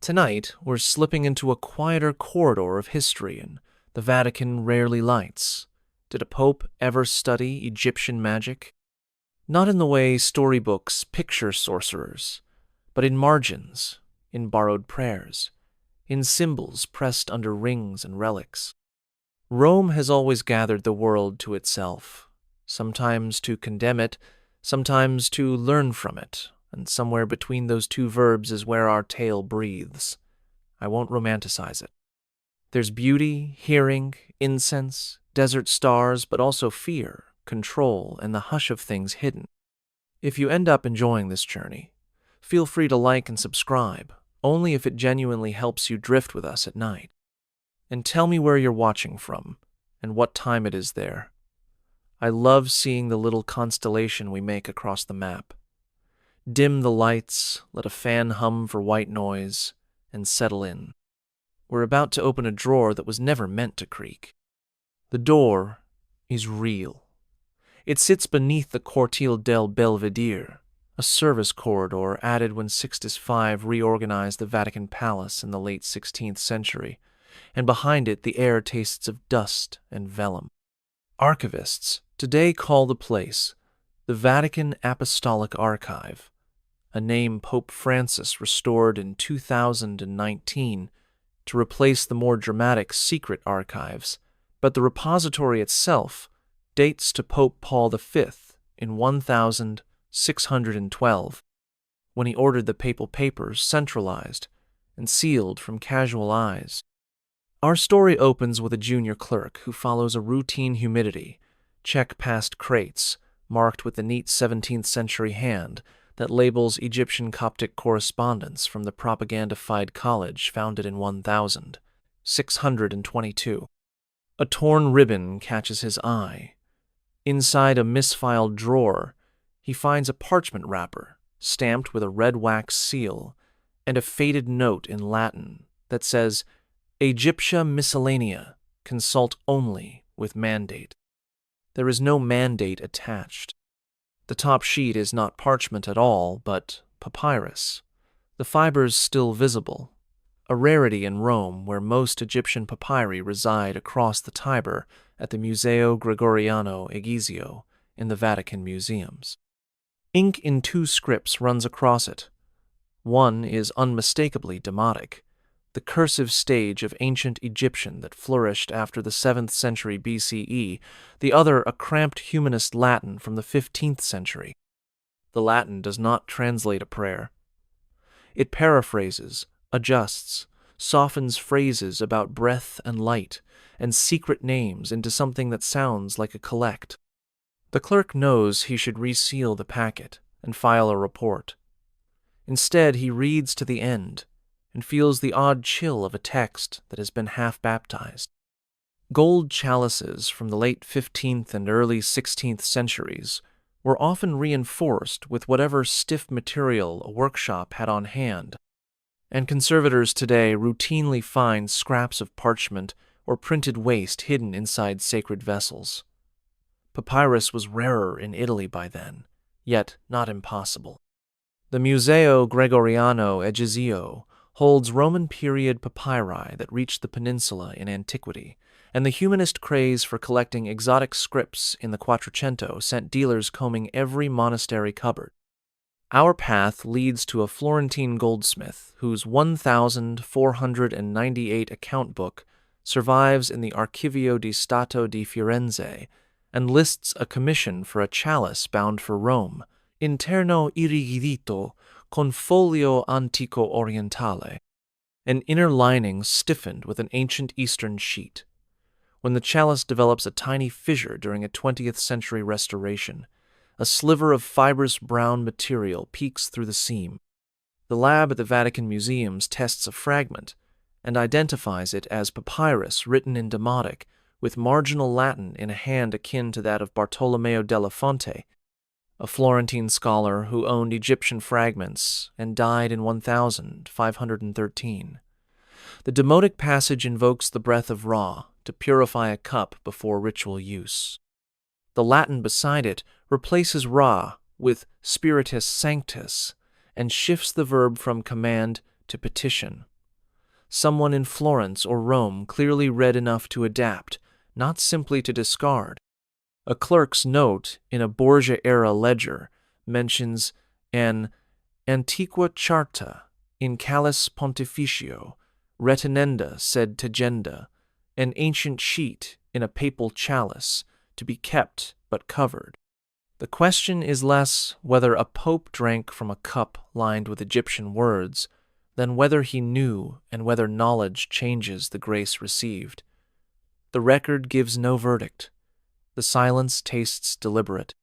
Tonight, we're slipping into a quieter corridor of history, and the Vatican rarely lights. Did a pope ever study Egyptian magic? Not in the way storybooks picture sorcerers, but in margins, in borrowed prayers, in symbols pressed under rings and relics. Rome has always gathered the world to itself, sometimes to condemn it, sometimes to learn from it, and somewhere between those two verbs is where our tale breathes. I won't romanticize it. There's beauty, hearing, incense, desert stars, but also fear, control, and the hush of things hidden. If you end up enjoying this journey, feel free to like and subscribe, only if it genuinely helps you drift with us at night. And tell me where you're watching from, and what time it is there. I love seeing the little constellation we make across the map. Dim the lights, let a fan hum for white noise, and settle in. We're about to open a drawer that was never meant to creak. The door is real. It sits beneath the Cortile del Belvedere, a service corridor added when Sixtus V reorganized the Vatican Palace in the late 16th century, and behind it the air tastes of dust and vellum. Archivists today call the place the Vatican Apostolic Archive, a name Pope Francis restored in 2019 to replace the more dramatic secret archives, but the repository itself dates to Pope Paul V in 1612, when he ordered the papal papers centralized and sealed from casual eyes. Our story opens with a junior clerk who follows a routine humidity check past crates marked with the neat 17th century hand that labels Egyptian Coptic correspondence from the propaganda-fied college founded in 1622. A torn ribbon catches his eye. Inside a misfiled drawer, he finds a parchment wrapper stamped with a red wax seal and a faded note in Latin that says, Egyptia miscellanea, consult only with mandate. There is no mandate attached. The top sheet is not parchment at all, but papyrus, the fibers still visible, a rarity in Rome where most Egyptian papyri reside across the Tiber at the Museo Gregoriano Egizio in the Vatican museums. Ink in two scripts runs across it. One is unmistakably Demotic, the cursive stage of ancient Egyptian that flourished after the 7th century BCE, the other a cramped humanist Latin from the 15th century. The Latin does not translate a prayer. It paraphrases, adjusts, softens phrases about breath and light, and secret names into something that sounds like a collect. The clerk knows he should reseal the packet and file a report. Instead, he reads to the end, and feels the odd chill of a text that has been half-baptized. Gold chalices from the late 15th and early 16th centuries were often reinforced with whatever stiff material a workshop had on hand, and conservators today routinely find scraps of parchment or printed waste hidden inside sacred vessels. Papyrus was rarer in Italy by then, yet not impossible. The Museo Gregoriano Egizio holds Roman period papyri that reached the peninsula in antiquity, and the humanist craze for collecting exotic scripts in the Quattrocento sent dealers combing every monastery cupboard. Our path leads to a Florentine goldsmith whose 1,498 account book survives in the Archivio di Stato di Firenze and lists a commission for a chalice bound for Rome, interno irrigidito con folio antico orientale, an inner lining stiffened with an ancient Eastern sheet. When the chalice develops a tiny fissure during a 20th century restoration, a sliver of fibrous brown material peeks through the seam. The lab at the Vatican Museums tests a fragment and identifies it as papyrus written in Demotic with marginal Latin in a hand akin to that of Bartolomeo della Fonte, a Florentine scholar who owned Egyptian fragments and died in 1513. The Demotic passage invokes the breath of Ra to purify a cup before ritual use. The Latin beside it replaces Ra with Spiritus Sanctus and shifts the verb from command to petition, someone in Florence or Rome clearly read enough to adapt, not simply to discard. A clerk's note in a Borgia-era ledger mentions an antiqua charta in Chalice Pontificio, retinenda sed tegenda, an ancient sheet in a papal chalice, to be kept but covered. The question is less whether a pope drank from a cup lined with Egyptian words than whether he knew and whether knowledge changes the grace received. The record gives no verdict. The silence tastes deliberate.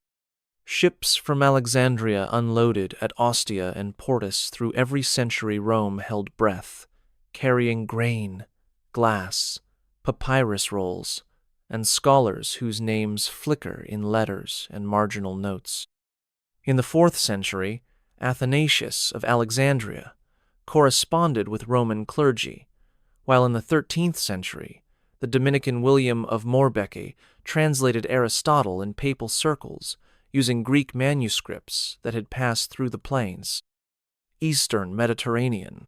Ships from Alexandria unloaded at Ostia and Portus through every century Rome held breath, carrying grain, glass, papyrus rolls, and scholars whose names flicker in letters and marginal notes. In the 4th century, Athanasius of Alexandria corresponded with Roman clergy, while in the 13th century, the Dominican William of Moerbeke translated Aristotle in papal circles using Greek manuscripts that had passed through the plains. Eastern Mediterranean.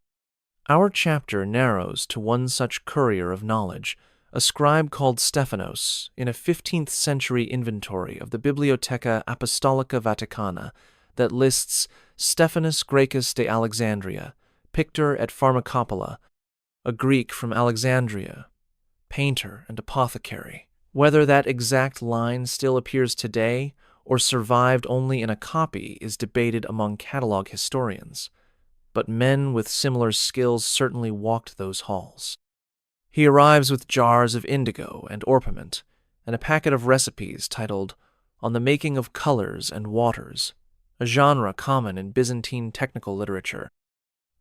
Our chapter narrows to one such courier of knowledge, a scribe called Stephanos, in a 15th century inventory of the Bibliotheca Apostolica Vaticana that lists Stephanus Gracchus de Alexandria, Pictor et Pharmacopola, a Greek from Alexandria, painter and apothecary. Whether that exact line still appears today or survived only in a copy is debated among catalog historians, but men with similar skills certainly walked those halls. He arrives with jars of indigo and orpiment, and a packet of recipes titled On the Making of Colors and Waters, a genre common in Byzantine technical literature.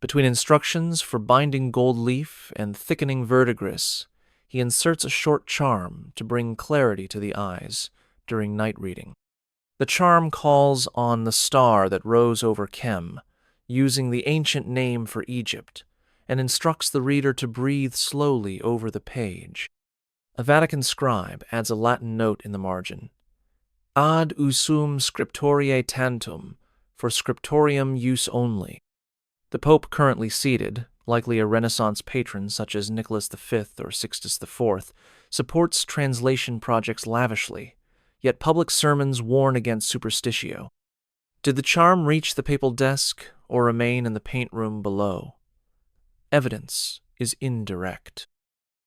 Between instructions for binding gold leaf and thickening verdigris, he inserts a short charm to bring clarity to the eyes during night reading. The charm calls on the star that rose over Chem, using the ancient name for Egypt, and instructs the reader to breathe slowly over the page. A Vatican scribe adds a Latin note in the margin. Ad usum scriptoriae tantum, for scriptorium use only. The Pope currently seated, likely a Renaissance patron such as Nicholas V or Sixtus IV, supports translation projects lavishly, yet public sermons warn against superstitio. Did the charm reach the papal desk or remain in the paint room below? Evidence is indirect.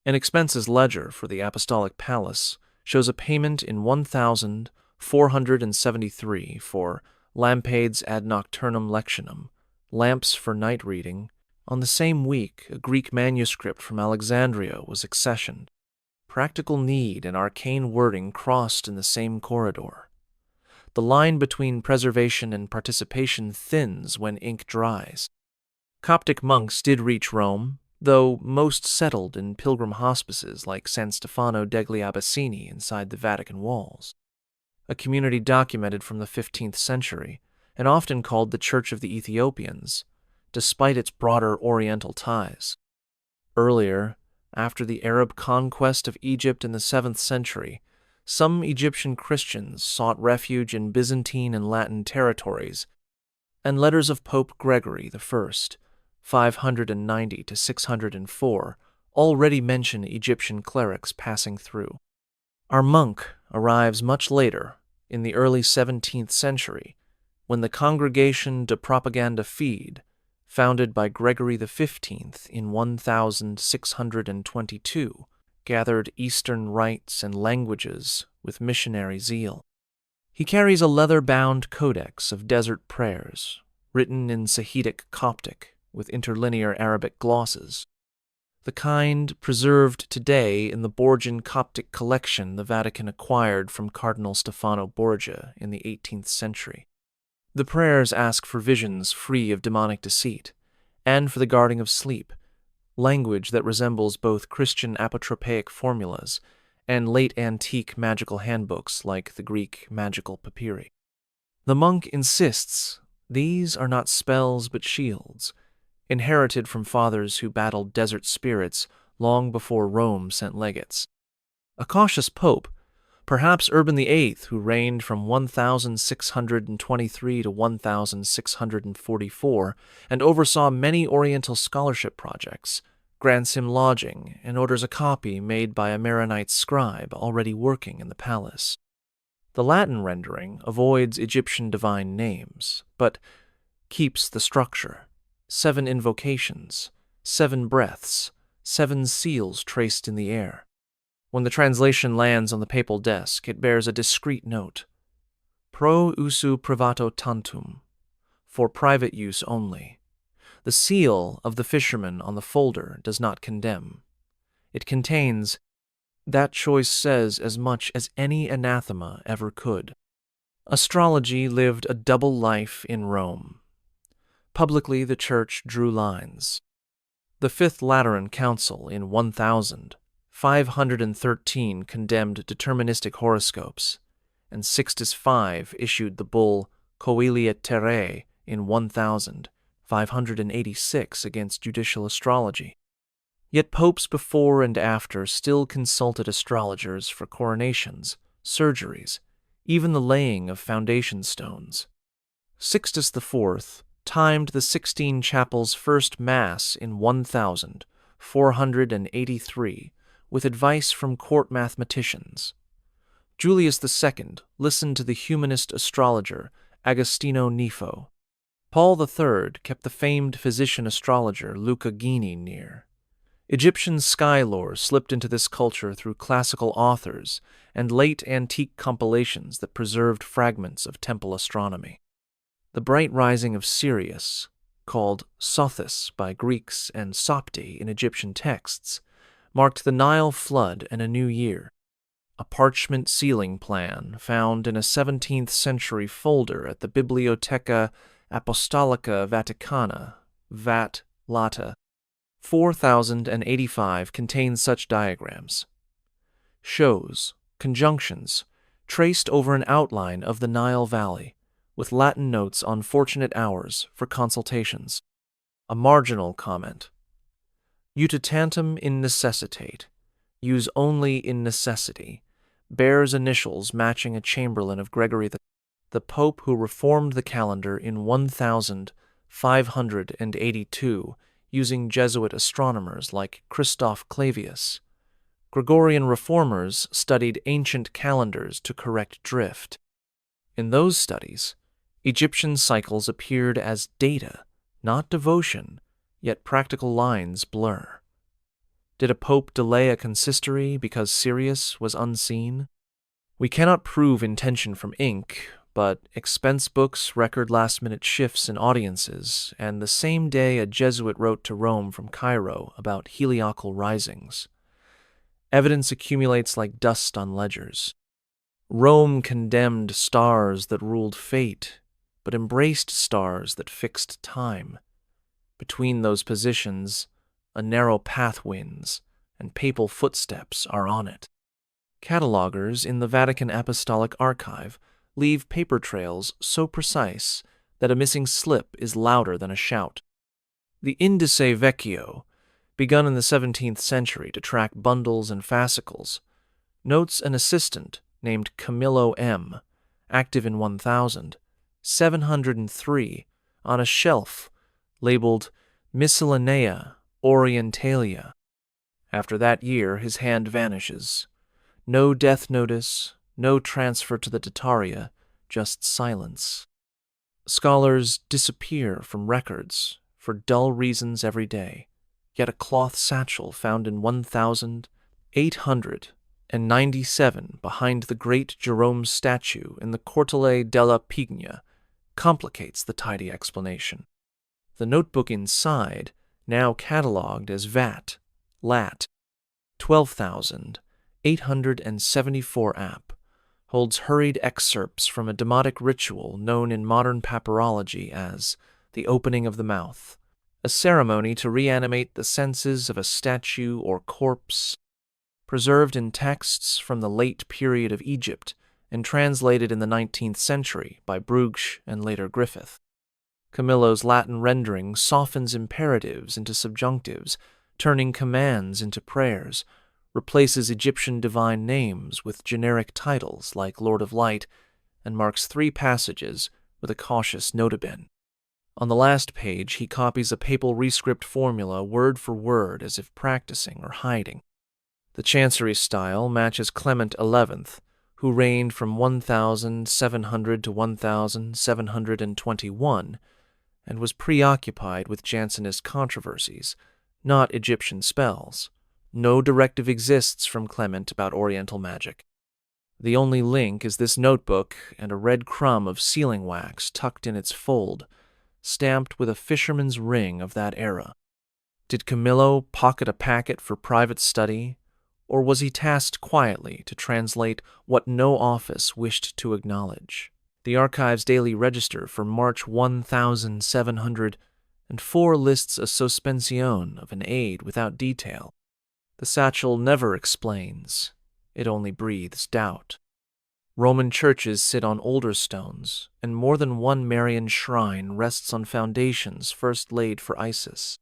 An expenses ledger for the Apostolic Palace shows a payment in 1,473 for lampades ad nocturnum lectionum, lamps for night reading. On the same week, a Greek manuscript from Alexandria was accessioned. Practical need and arcane wording crossed in the same corridor. The line between preservation and participation thins when ink dries. Coptic monks did reach Rome, though most settled in pilgrim hospices like San Stefano degli Abbasini inside the Vatican walls. A community documented from the 15th century, and often called the Church of the Ethiopians, despite its broader Oriental ties. Earlier, after the Arab conquest of Egypt in the 7th century, some Egyptian Christians sought refuge in Byzantine and Latin territories, and letters of Pope Gregory I, 590 to 604, already mention Egyptian clerics passing through. Our monk arrives much later, in the early 17th century, when the Congregation de Propaganda Fide, founded by Gregory XV in 1622, gathered Eastern rites and languages with missionary zeal. He carries a leather-bound codex of desert prayers, written in Sahidic Coptic with interlinear Arabic glosses, the kind preserved today in the Borgian Coptic collection the Vatican acquired from Cardinal Stefano Borgia in the 18th century. The prayers ask for visions free of demonic deceit, and for the guarding of sleep, language that resembles both Christian apotropaic formulas and late antique magical handbooks like the Greek magical papyri. The monk insists these are not spells but shields, inherited from fathers who battled desert spirits long before Rome sent legates. A cautious pope, perhaps Urban VIII, who reigned from 1623 to 1644 and oversaw many Oriental scholarship projects, grants him lodging, and orders a copy made by a Maronite scribe already working in the palace. The Latin rendering avoids Egyptian divine names, but keeps the structure: 7 invocations, 7 breaths, 7 seals traced in the air. When the translation lands on the papal desk, it bears a discreet note: pro usu privato tantum, for private use only. The seal of the fisherman on the folder does not condemn. It contains, "That choice says as much as any anathema ever could." Astrology lived a double life in Rome. Publicly, the Church drew lines. The Fifth Lateran Council in 1513 condemned deterministic horoscopes, and Sixtus V issued the bull Coelia Terrae in 1586 against judicial astrology. Yet popes before and after still consulted astrologers for coronations, surgeries, even the laying of foundation stones. Sixtus IV timed the Sixtine Chapel's first Mass in 1483 with advice from court mathematicians. Julius II listened to the humanist astrologer Agostino Nifo. Paul III kept the famed physician-astrologer Luca Ghini near. Egyptian sky lore slipped into this culture through classical authors and late antique compilations that preserved fragments of temple astronomy. The bright rising of Sirius, called Sothis by Greeks and Sopti in Egyptian texts, marked the Nile flood and a new year. A parchment sealing plan found in a 17th century folder at the Bibliotheca Apostolica Vaticana, Vat Lata, 4085 contains such diagrams. Shows, conjunctions, traced over an outline of the Nile Valley, with Latin notes on fortunate hours for consultations. A marginal comment: Utitantum in necessitate, use only in necessity, bears initials matching a chamberlain of Gregory the Pope who reformed the calendar in 1582 using Jesuit astronomers like Christoph Clavius. Gregorian reformers studied ancient calendars to correct drift. In those studies, Egyptian cycles appeared as data, not devotion, yet practical lines blur. Did a pope delay a consistory because Sirius was unseen? We cannot prove intention from ink, but expense books record last-minute shifts in audiences, and the same day a Jesuit wrote to Rome from Cairo about heliacal risings. Evidence accumulates like dust on ledgers. Rome condemned stars that ruled fate, but embraced stars that fixed time. Between those positions, a narrow path wins, and papal footsteps are on it. Catalogers in the Vatican Apostolic Archive leave paper trails so precise that a missing slip is louder than a shout. The Indice Vecchio, begun in the 17th century to track bundles and fascicles, notes an assistant named Camillo M., active in 1703, on a shelf labeled Miscellanea Orientalia. After that year, his hand vanishes. No death notice, no transfer to the Dataria, just silence. Scholars disappear from records for dull reasons every day, yet a cloth satchel found in 1897 behind the great Jerome statue in the Cortile della Pigna complicates the tidy explanation. The notebook inside, now catalogued as Lat 12,874 app, holds hurried excerpts from a demotic ritual known in modern papyrology as the opening of the mouth, a ceremony to reanimate the senses of a statue or corpse, preserved in texts from the late period of Egypt and translated in the 19th century by Brugsch and later Griffith. Camillo's Latin rendering softens imperatives into subjunctives, turning commands into prayers, replaces Egyptian divine names with generic titles like Lord of Light, and marks 3 passages with a cautious notabene. On the last page, he copies a papal rescript formula word for word as if practicing or hiding. The chancery style matches Clement XI, who reigned from 1700 to 1721, and was preoccupied with Jansenist controversies, not Egyptian spells. No directive exists from Clement about Oriental magic. The only link is this notebook and a red crumb of sealing wax tucked in its fold, stamped with a fisherman's ring of that era. Did Camillo pocket a packet for private study, or was he tasked quietly to translate what no office wished to acknowledge? The archive's daily register for March 1704 lists a suspension of an aid without detail. The satchel never explains. It only breathes doubt. Roman churches sit on older stones, and more than one Marian shrine rests on foundations first laid for Isis.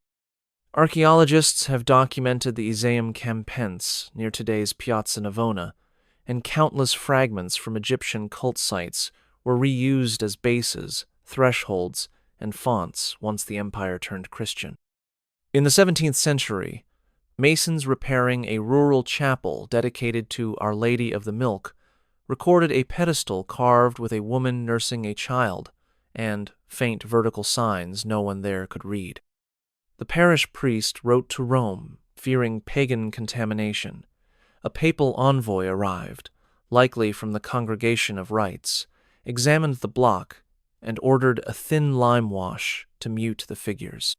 Archaeologists have documented the Iseum Campense near today's Piazza Navona, and countless fragments from Egyptian cult sites were reused as bases, thresholds, and fonts once the empire turned Christian. In the 17th century, masons repairing a rural chapel dedicated to Our Lady of the Milk recorded a pedestal carved with a woman nursing a child and faint vertical signs no one there could read. The parish priest wrote to Rome, fearing pagan contamination. A papal envoy arrived, likely from the Congregation of Rites, examined the block, and ordered a thin lime wash to mute the figures.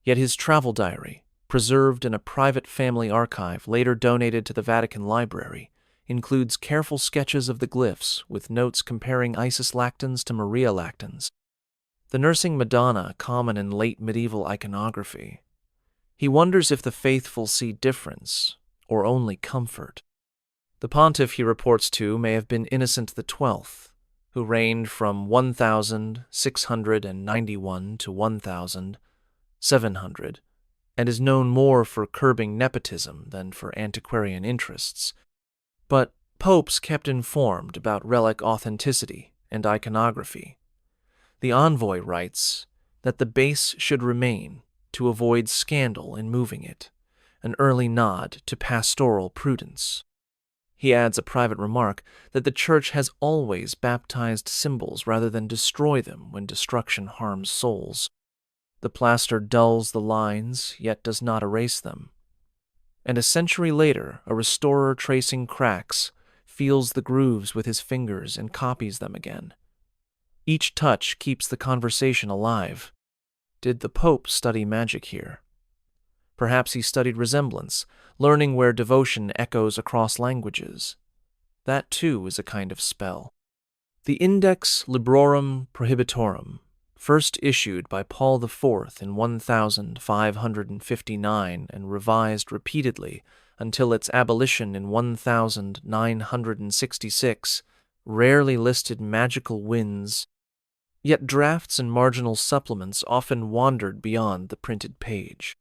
Yet his travel diary, preserved in a private family archive later donated to the Vatican Library, includes careful sketches of the glyphs with notes comparing Isis lactans to Maria lactans. The nursing Madonna common in late medieval iconography. He wonders if the faithful see difference or only comfort. The pontiff he reports to may have been Innocent XII, who reigned from 1691 to 1700, and is known more for curbing nepotism than for antiquarian interests. But popes kept informed about relic authenticity and iconography. The envoy writes that the base should remain to avoid scandal in moving it, an early nod to pastoral prudence. He adds a private remark that the Church has always baptized symbols rather than destroy them when destruction harms souls. The plaster dulls the lines, yet does not erase them. And a century later, a restorer tracing cracks feels the grooves with his fingers and copies them again. Each touch keeps the conversation alive. Did the Pope study magic here? Perhaps he studied resemblance, learning where devotion echoes across languages. That, too, is a kind of spell. The Index Librorum Prohibitorum, first issued by Paul IV in 1559 and revised repeatedly until its abolition in 1966, rarely listed magical winds, yet drafts and marginal supplements often wandered beyond the printed page.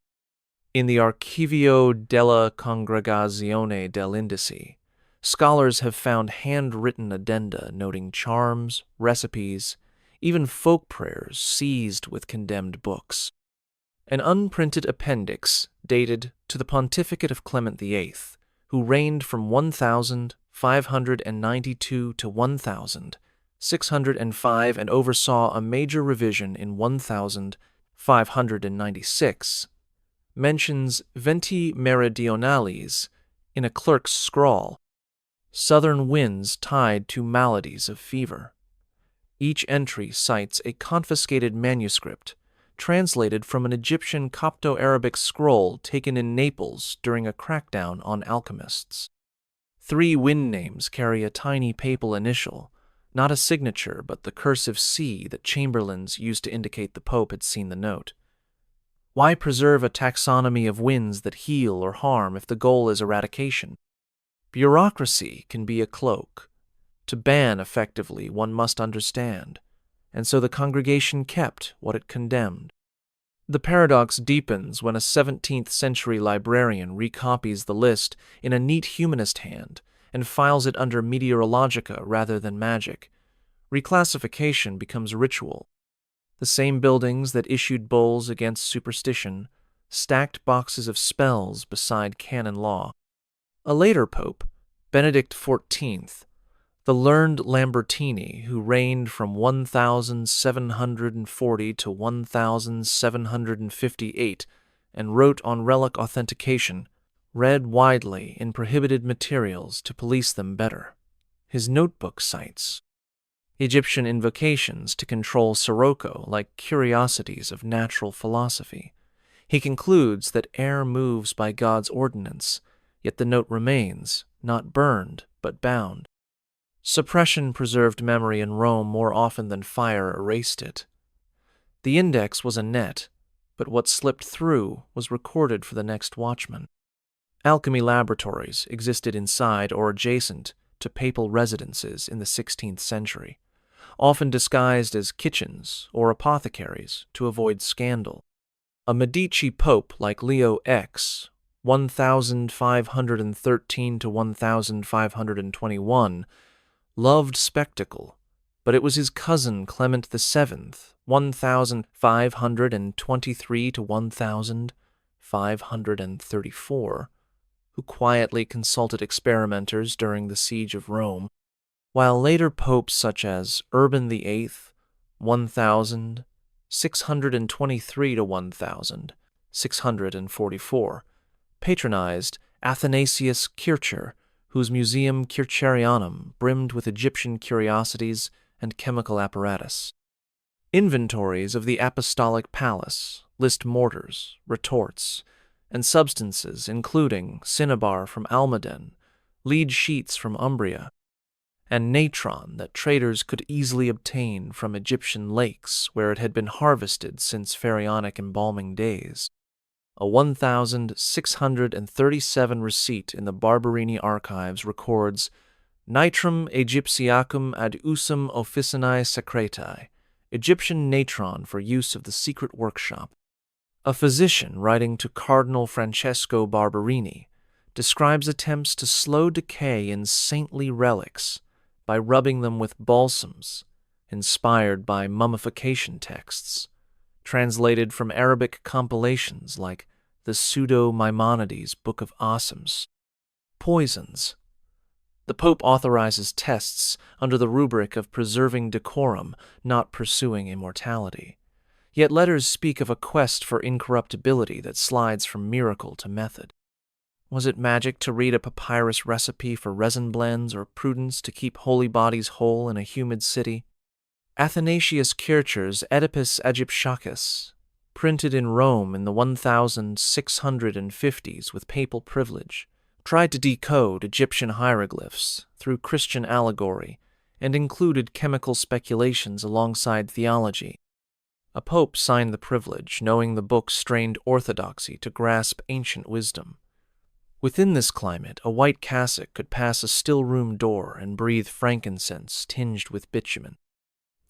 In the Archivio della Congregazione dell'Indici, scholars have found handwritten addenda noting charms, recipes, even folk prayers seized with condemned books. An unprinted appendix dated to the pontificate of Clement VIII, who reigned from 1592 to 1605 and oversaw a major revision in 1596, mentions venti meridionales in a clerk's scrawl, southern winds tied to maladies of fever. Each entry cites a confiscated manuscript, translated from an Egyptian Copto-Arabic scroll taken in Naples during a crackdown on alchemists. 3 wind names carry a tiny papal initial, not a signature but the cursive C that chamberlains used to indicate the Pope had seen the note. Why preserve a taxonomy of winds that heal or harm if the goal is eradication? Bureaucracy can be a cloak. To ban effectively, one must understand, and so the congregation kept what it condemned. The paradox deepens when a 17th-century librarian recopies the list in a neat humanist hand and files it under meteorologica rather than magic. Reclassification becomes ritual. The same buildings that issued bulls against superstition stacked boxes of spells beside canon law. A later pope, Benedict XIV, the learned Lambertini, who reigned from 1740 to 1758 and wrote on relic authentication, read widely in prohibited materials to police them better. His notebook cites Egyptian invocations to control Sirocco like curiosities of natural philosophy. He concludes that air moves by God's ordinance, yet the note remains, not burned, but bound. Suppression preserved memory in Rome more often than fire erased it. The index was a net, but what slipped through was recorded for the next watchman. Alchemy laboratories existed inside or adjacent to papal residences in the 16th century, often disguised as kitchens or apothecaries to avoid scandal. A Medici pope like Leo X, 1513 to 1521, loved spectacle, but it was his cousin Clement VII, 1523 to 1534, who quietly consulted experimenters during the siege of Rome, while later popes such as Urban VIII, 1623 to 1644, patronized Athanasius Kircher, whose Museum Kircherianum brimmed with Egyptian curiosities and chemical apparatus. Inventories of the Apostolic Palace list mortars, retorts, and substances including cinnabar from Almaden, lead sheets from Umbria, and natron that traders could easily obtain from Egyptian lakes where it had been harvested since pharaonic embalming days. A 1637 receipt in the Barberini archives records Nitrum Egyptiacum ad usum officinae secretae, Egyptian natron for use of the secret workshop. A physician writing to Cardinal Francesco Barberini describes attempts to slow decay in saintly relics by rubbing them with balsams, inspired by mummification texts, translated from Arabic compilations like the Pseudo-Maimonides Book of Asems. Poisons. The Pope authorizes tests under the rubric of preserving decorum, not pursuing immortality. Yet letters speak of a quest for incorruptibility that slides from miracle to method. Was it magic to read a papyrus recipe for resin blends or prudence to keep holy bodies whole in a humid city? Athanasius Kircher's Oedipus Aegyptiacus, printed in Rome in the 1650s with papal privilege, tried to decode Egyptian hieroglyphs through Christian allegory and included chemical speculations alongside theology. A pope signed the privilege, knowing the book strained orthodoxy to grasp ancient wisdom. Within this climate, a white cassock could pass a still-room door and breathe frankincense tinged with bitumen.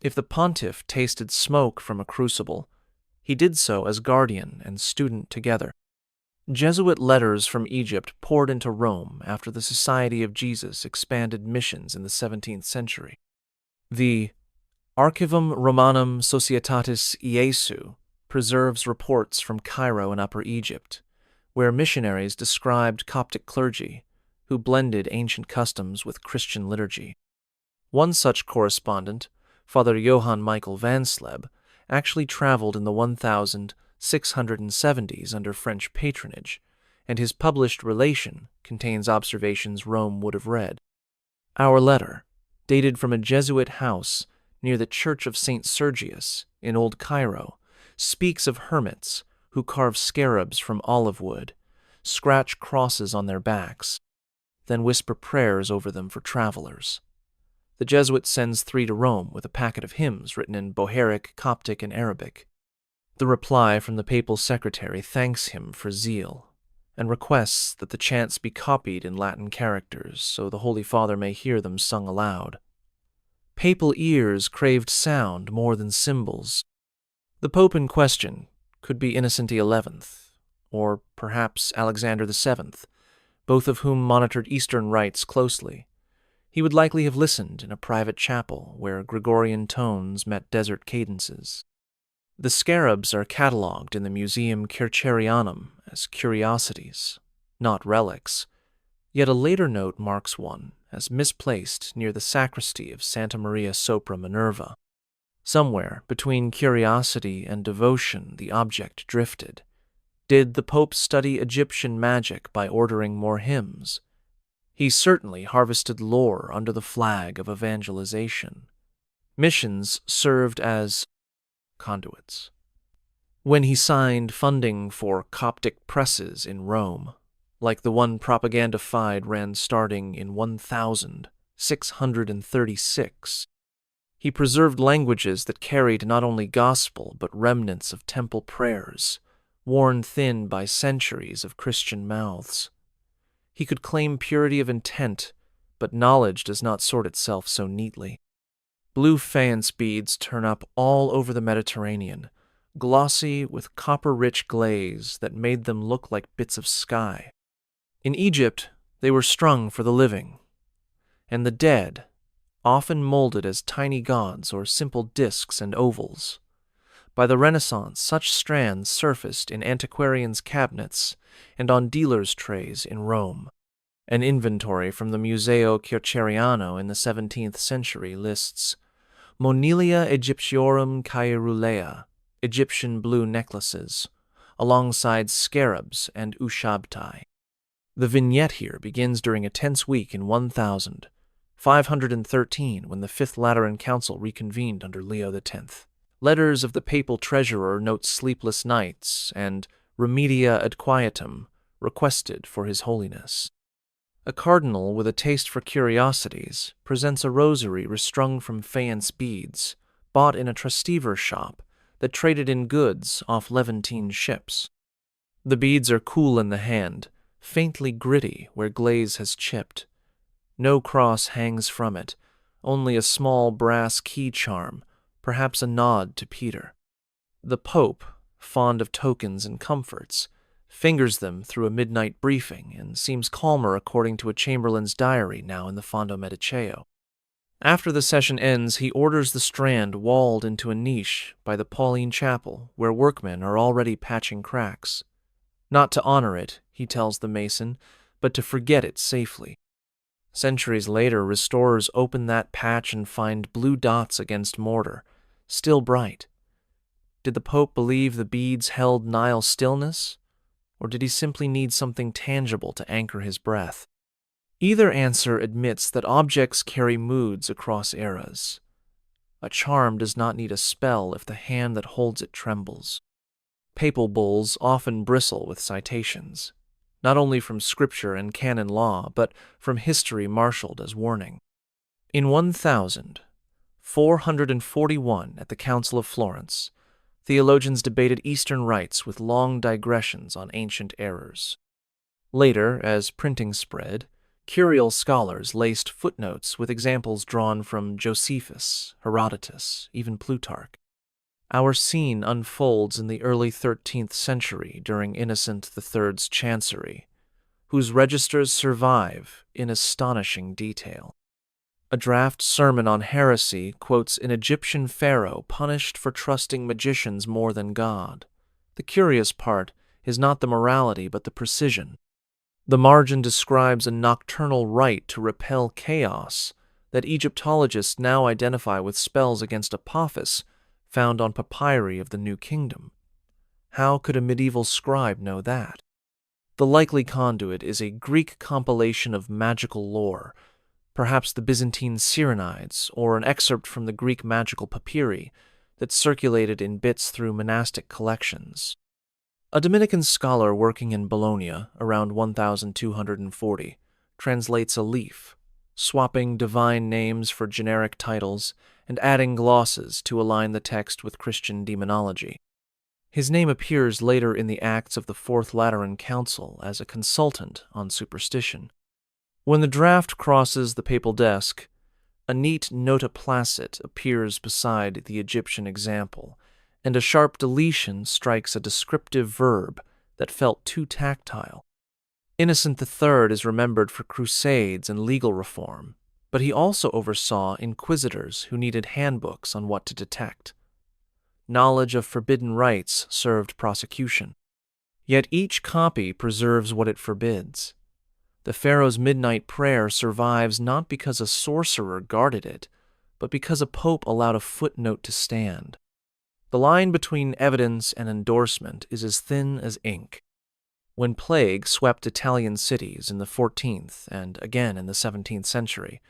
If the pontiff tasted smoke from a crucible, he did so as guardian and student together. Jesuit letters from Egypt poured into Rome after the Society of Jesus expanded missions in the 17th century. The Archivum Romanum Societatis Iesu preserves reports from Cairo and Upper Egypt, where missionaries described Coptic clergy who blended ancient customs with Christian liturgy. One such correspondent, Father Johann Michael van Sleb, actually traveled in the 1670s under French patronage, and his published relation contains observations Rome would have read. Our letter, dated from a Jesuit house near the Church of St. Sergius in Old Cairo, speaks of hermits who carve scarabs from olive wood, scratch crosses on their backs, then whisper prayers over them for travelers. The Jesuit sends 3 to Rome with a packet of hymns written in Bohairic, Coptic, and Arabic. The reply from the papal secretary thanks him for zeal and requests that the chants be copied in Latin characters so the Holy Father may hear them sung aloud. Papal ears craved sound more than symbols. The pope in question could be Innocent XI, or perhaps Alexander VII, both of whom monitored Eastern rites closely. He would likely have listened in a private chapel where Gregorian tones met desert cadences. The scarabs are catalogued in the Museum Kircherianum as curiosities, not relics, yet a later note marks one as misplaced near the sacristy of Santa Maria sopra Minerva. Somewhere between curiosity and devotion the object drifted. Did the Pope study Egyptian magic by ordering more hymns? He certainly harvested lore under the flag of evangelization. Missions served as conduits. When he signed funding for Coptic presses in Rome, like the one propaganda fide ran starting in 1636, he preserved languages that carried not only gospel but remnants of temple prayers, worn thin by centuries of Christian mouths. He could claim purity of intent, but knowledge does not sort itself so neatly. Blue faience beads turn up all over the Mediterranean, glossy with copper-rich glaze that made them look like bits of sky. In Egypt, they were strung for the living, and the dead, often molded as tiny gods or simple discs and ovals. By the Renaissance, such strands surfaced in antiquarians' cabinets and on dealers' trays in Rome. An inventory from the Museo Kircheriano in the 17th century lists Monilia Egyptiorum caerulea, Egyptian blue necklaces, alongside scarabs and ushabti. The vignette here begins during a tense week in 1513 when the Fifth Lateran Council reconvened under Leo X. Letters of the papal treasurer note sleepless nights and remedia ad quietum requested for His Holiness. A cardinal with a taste for curiosities presents a rosary restrung from faience beads, bought in a Trastevere shop that traded in goods off Levantine ships. The beads are cool in the hand, faintly gritty where glaze has chipped. No cross hangs from it, only a small brass key charm, perhaps a nod to Peter. The Pope, fond of tokens and comforts, fingers them through a midnight briefing and seems calmer according to a chamberlain's diary now in the Fondo Mediceo. After the session ends, he orders the strand walled into a niche by the Pauline Chapel, where workmen are already patching cracks. Not to honor it, he tells the mason, but to forget it safely. Centuries later, restorers open that patch and find blue dots against mortar, still bright. Did the Pope believe the beads held Nile stillness? Or did he simply need something tangible to anchor his breath? Either answer admits that objects carry moods across eras. A charm does not need a spell if the hand that holds it trembles. Papal bulls often bristle with citations, not only from scripture and canon law, but from history marshaled as warning. In 1441, at the Council of Florence, theologians debated Eastern rites with long digressions on ancient errors. Later, as printing spread, curial scholars laced footnotes with examples drawn from Josephus, Herodotus, even Plutarch. Our scene unfolds in the early 13th century during Innocent III's chancery, whose registers survive in astonishing detail. A draft sermon on heresy quotes an Egyptian pharaoh punished for trusting magicians more than God. The curious part is not the morality but the precision. The margin describes a nocturnal rite to repel chaos that Egyptologists now identify with spells against Apophis found on papyri of the New Kingdom. How could a medieval scribe know that? The likely conduit is a Greek compilation of magical lore, perhaps the Byzantine Cyrenides, or an excerpt from the Greek magical papyri that circulated in bits through monastic collections. A Dominican scholar working in Bologna around 1240 translates a leaf, swapping divine names for generic titles and adding glosses to align the text with Christian demonology. His name appears later in the Acts of the Fourth Lateran Council as a consultant on superstition. When the draft crosses the papal desk, a neat nota placet appears beside the Egyptian example, and a sharp deletion strikes a descriptive verb that felt too tactile. Innocent III is remembered for crusades and legal reform, but he also oversaw inquisitors who needed handbooks on what to detect. knowledge of forbidden rites served prosecution. Yet each copy preserves what it forbids. The pharaoh's midnight prayer survives not because a sorcerer guarded it, but because a pope allowed a footnote to stand. The line between evidence and endorsement is as thin as ink. When plague swept Italian cities in the 14th and again in the 17th century,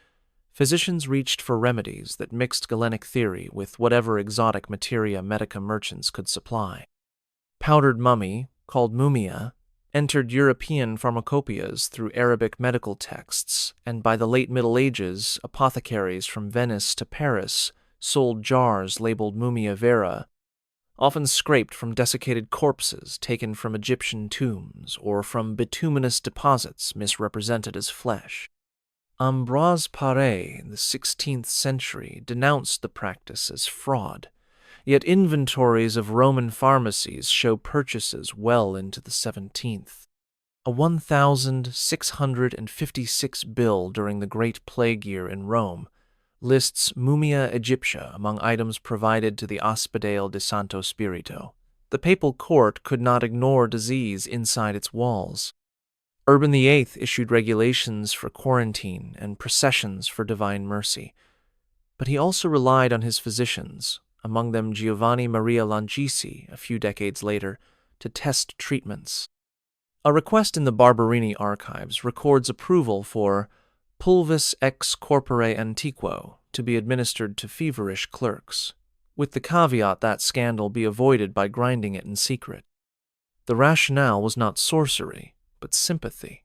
physicians reached for remedies that mixed Galenic theory with whatever exotic materia medica merchants could supply. Powdered mummy, called mumia, entered European pharmacopoeias through Arabic medical texts, and by the late Middle Ages, apothecaries from Venice to Paris sold jars labeled mumia vera, often scraped from desiccated corpses taken from Egyptian tombs or from bituminous deposits misrepresented as flesh. Ambroise Paré in the 16th century denounced the practice as fraud, yet inventories of Roman pharmacies show purchases well into the 17th. A 1,656 bill during the Great Plague year in Rome lists Mumia Egyptia among items provided to the Ospedale de Santo Spirito. The papal court could not ignore disease inside its walls. Urban VIII issued regulations for quarantine and processions for divine mercy, but he also relied on his physicians, among them Giovanni Maria Langisi a few decades later, to test treatments. A request in the Barberini archives records approval for pulvis ex corpore antiquo to be administered to feverish clerks, with the caveat that scandal be avoided by grinding it in secret. The rationale was not sorcery, but sympathy.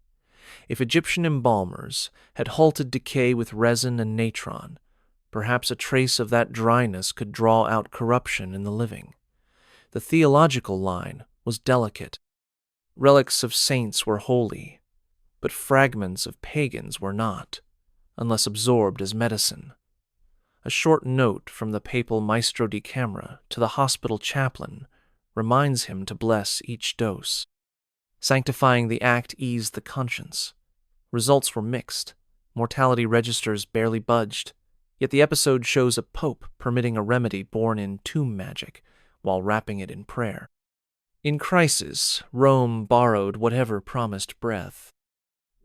If Egyptian embalmers had halted decay with resin and natron, perhaps a trace of that dryness could draw out corruption in the living. The theological line was delicate. Relics of saints were holy, but fragments of pagans were not, unless absorbed as medicine. A short note from the papal maestro di camera to the hospital chaplain reminds him to bless each dose. Sanctifying the act eased the conscience. Results were mixed. Mortality registers barely budged. Yet the episode shows a pope permitting a remedy born in tomb magic while wrapping it in prayer. In crisis, Rome borrowed whatever promised breath.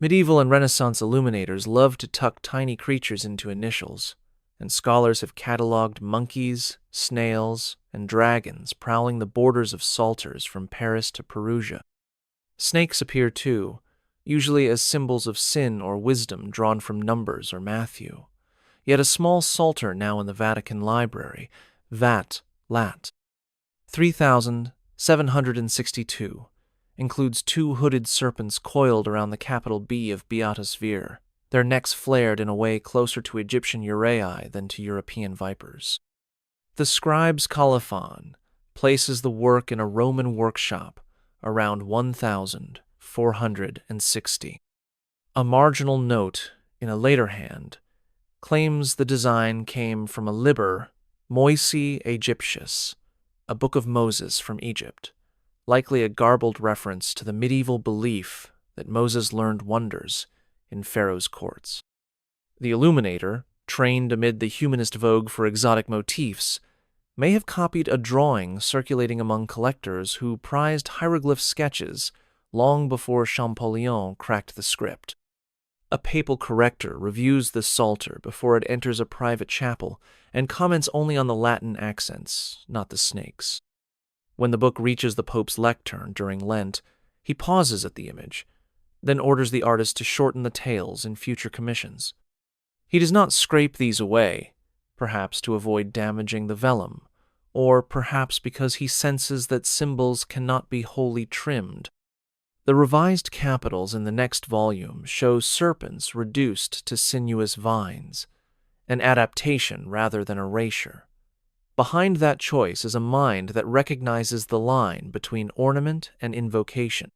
Medieval and Renaissance illuminators loved to tuck tiny creatures into initials, and scholars have catalogued monkeys, snails, and dragons prowling the borders of psalters from Paris to Perugia. Snakes appear too, usually as symbols of sin or wisdom drawn from Numbers or Matthew. Yet a small psalter now in the Vatican Library, Vat Lat 3762, includes two hooded serpents coiled around the capital B of Beatus Vir, their necks flared in a way closer to Egyptian uraei than to European vipers. The scribe's colophon places the work in a Roman workshop around 1460. A marginal note in a later hand claims the design came from a Liber Moisi Aegyptius, a book of Moses from Egypt, likely a garbled reference to the medieval belief that Moses learned wonders in Pharaoh's courts. The illuminator, trained amid the humanist vogue for exotic motifs, may have copied a drawing circulating among collectors who prized hieroglyph sketches long before Champollion cracked the script. A papal corrector reviews the psalter before it enters a private chapel and comments only on the Latin accents, not the snakes. When the book reaches the Pope's lectern during Lent, he pauses at the image, then orders the artist to shorten the tales in future commissions. He does not scrape these away, perhaps to avoid damaging the vellum, or perhaps because he senses that symbols cannot be wholly trimmed. The revised capitals in the next volume show serpents reduced to sinuous vines, an adaptation rather than erasure. Behind that choice is a mind that recognizes the line between ornament and invocation.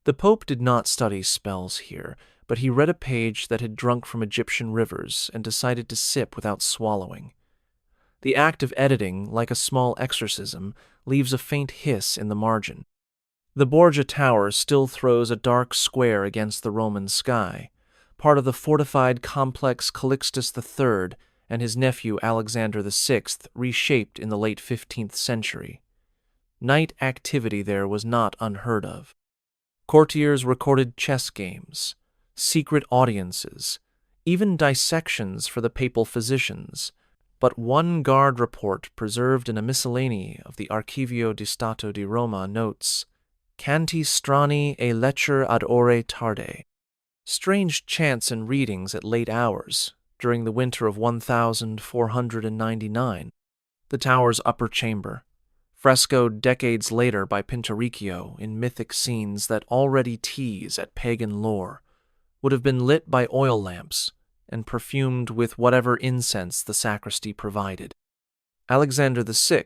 The Pope did not study spells here, but he read a page that had drunk from Egyptian rivers and decided to sip without swallowing. The act of editing, like a small exorcism, leaves a faint hiss in the margin. The Borgia Tower still throws a dark square against the Roman sky, part of the fortified complex Calixtus III and his nephew Alexander VI reshaped in the late 15th century. Night activity there was not unheard of. Courtiers recorded chess games, secret audiences, even dissections for the papal physicians, but one guard report preserved in a miscellany of the Archivio di Stato di Roma notes, "Canti strani e lecture ad ore tarde," strange chants and readings at late hours during the winter of 1499. The tower's upper chamber, frescoed decades later by Pinturicchio in mythic scenes that already tease at pagan lore, would have been lit by oil lamps and perfumed with whatever incense the sacristy provided. Alexander VI,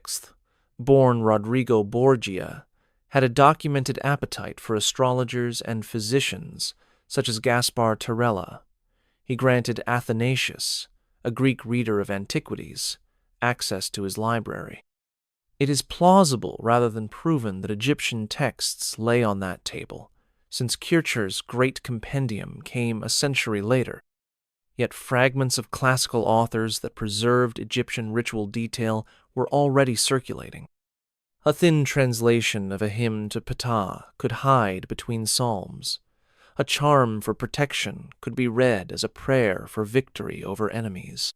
born Rodrigo Borgia, had a documented appetite for astrologers and physicians such as Gaspar Torella. He granted Athanasius, a Greek reader of antiquities, access to his library. It is plausible rather than proven that Egyptian texts lay on that table, since Kircher's Great Compendium came a century later. Yet fragments of classical authors that preserved Egyptian ritual detail were already circulating. A thin translation of a hymn to Ptah could hide between psalms. A charm for protection could be read as a prayer for victory over enemies.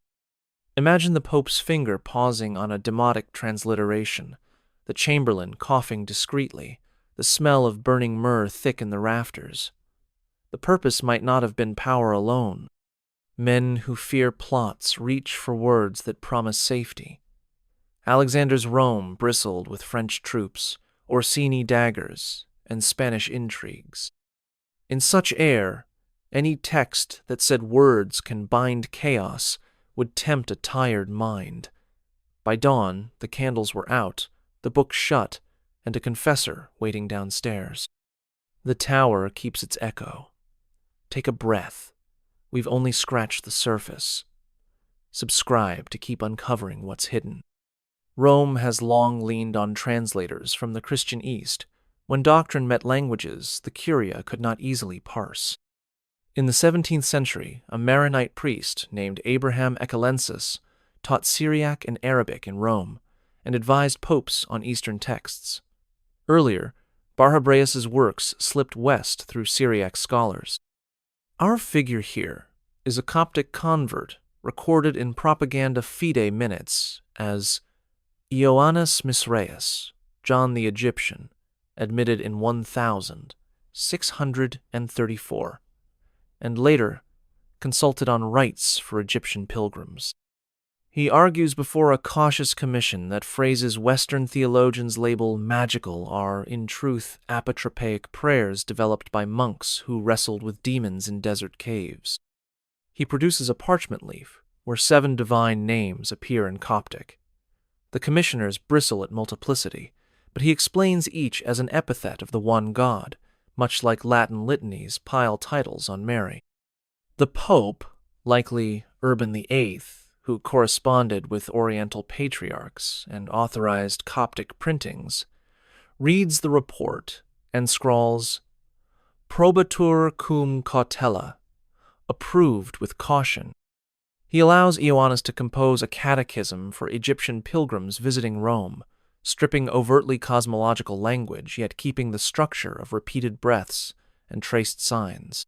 Imagine the Pope's finger pausing on a Demotic transliteration, the chamberlain coughing discreetly, the smell of burning myrrh thick in the rafters. The purpose might not have been power alone. Men who fear plots reach for words that promise safety. Alexander's Rome bristled with French troops, Orsini daggers, and Spanish intrigues. In such air, any text that said words can bind chaos would tempt a tired mind. By dawn, the candles were out, the book shut, and a confessor waiting downstairs. The tower keeps its echo. Take a breath. We've only scratched the surface. Subscribe to keep uncovering what's hidden. Rome has long leaned on translators from the Christian East, when doctrine met languages the Curia could not easily parse. In the 17th century, a Maronite priest named Abraham Ecalensis taught Syriac and Arabic in Rome and advised popes on Eastern texts. Earlier, Barhabraeus's works slipped west through Syriac scholars. Our figure here is a Coptic convert recorded in Propaganda Fide minutes as Ioannis Misraeus, John the Egyptian, admitted in 1634, and later consulted on rites for Egyptian pilgrims. He argues before a cautious commission that phrases Western theologians label magical are, in truth, apotropaic prayers developed by monks who wrestled with demons in desert caves. He produces a parchment leaf where 7 divine names appear in Coptic. The commissioners bristle at multiplicity, but he explains each as an epithet of the one God, much like Latin litanies pile titles on Mary. The Pope, likely Urban VIII, who corresponded with Oriental patriarchs and authorized Coptic printings, reads the report and scrawls, "Probatur cum cautela," approved with caution. He allows Ioannis to compose a catechism for Egyptian pilgrims visiting Rome, stripping overtly cosmological language yet keeping the structure of repeated breaths and traced signs.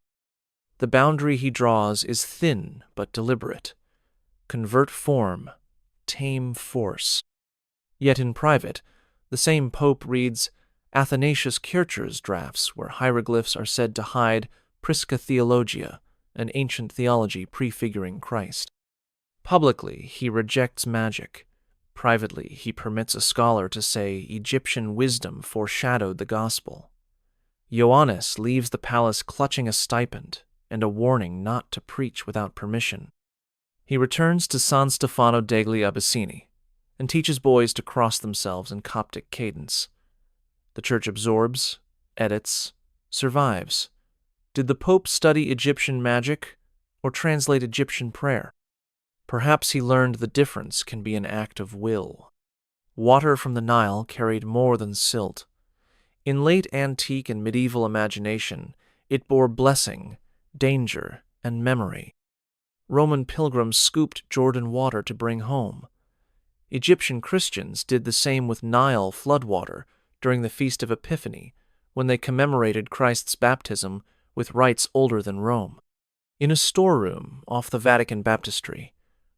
The boundary he draws is thin but deliberate. Convert form, tame force. Yet in private, the same pope reads Athanasius Kircher's drafts where hieroglyphs are said to hide Prisca Theologia, an ancient theology prefiguring Christ. Publicly, he rejects magic. Privately, he permits a scholar to say Egyptian wisdom foreshadowed the gospel. Ioannis leaves the palace clutching a stipend and a warning not to preach without permission. He returns to San Stefano degli Abissini and teaches boys to cross themselves in Coptic cadence. The church absorbs, edits, survives. Did the Pope study Egyptian magic or translate Egyptian prayer? Perhaps he learned the difference can be an act of will. Water from the Nile carried more than silt. In late antique and medieval imagination, it bore blessing, danger, and memory. Roman pilgrims scooped Jordan water to bring home. Egyptian Christians did the same with Nile floodwater during the Feast of Epiphany, when they commemorated Christ's baptism with rites older than Rome. In a storeroom off the Vatican baptistry,